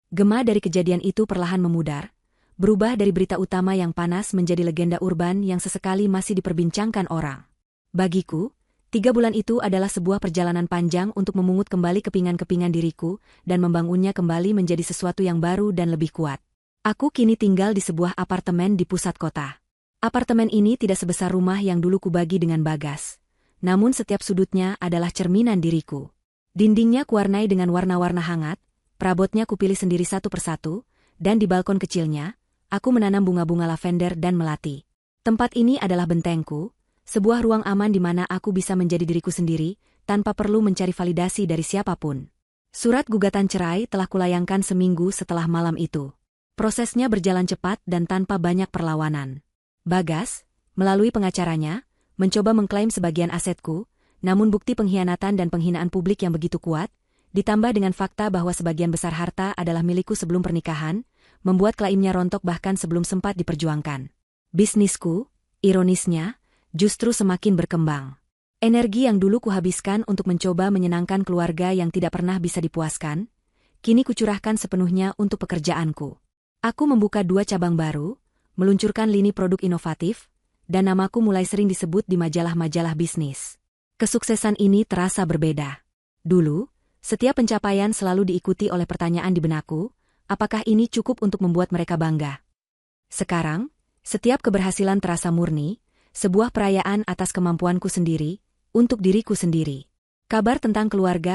Gema dari kejadian itu perlahan memudar, berubah dari berita utama yang panas menjadi legenda urban yang sesekali masih diperbincangkan orang. Bagiku, 3 bulan itu adalah sebuah perjalanan panjang untuk memungut kembali kepingan-kepingan diriku dan membangunnya kembali menjadi sesuatu yang baru dan lebih kuat. Aku kini tinggal di sebuah apartemen di pusat kota. Apartemen ini tidak sebesar rumah yang dulu kubagi dengan Bagas, namun setiap sudutnya adalah cerminan diriku. Dindingnya kuwarnai dengan warna-warna hangat, perabotnya kupilih sendiri satu persatu, dan di balkon kecilnya, aku menanam bunga-bunga lavender dan melati. Tempat ini adalah bentengku, sebuah ruang aman di mana aku bisa menjadi diriku sendiri, tanpa perlu mencari validasi dari siapapun. Surat gugatan cerai telah kulayangkan seminggu setelah malam itu. Prosesnya berjalan cepat dan tanpa banyak perlawanan. Bagas, melalui pengacaranya, mencoba mengklaim sebagian asetku, namun bukti pengkhianatan dan penghinaan publik yang begitu kuat, ditambah dengan fakta bahwa sebagian besar harta adalah milikku sebelum pernikahan, membuat klaimnya rontok bahkan sebelum sempat diperjuangkan. Bisnisku, ironisnya, justru semakin berkembang. Energi yang dulu kuhabiskan untuk mencoba menyenangkan keluarga yang tidak pernah bisa dipuaskan, kini kucurahkan sepenuhnya untuk pekerjaanku. Aku membuka 2 cabang baru, meluncurkan lini produk inovatif, dan namaku mulai sering disebut di majalah-majalah bisnis. Kesuksesan ini terasa berbeda. Dulu, setiap pencapaian selalu diikuti oleh pertanyaan di benakku, apakah ini cukup untuk membuat mereka bangga? Sekarang, setiap keberhasilan terasa murni, sebuah perayaan atas kemampuanku sendiri, untuk diriku sendiri. Kabar tentang keluarga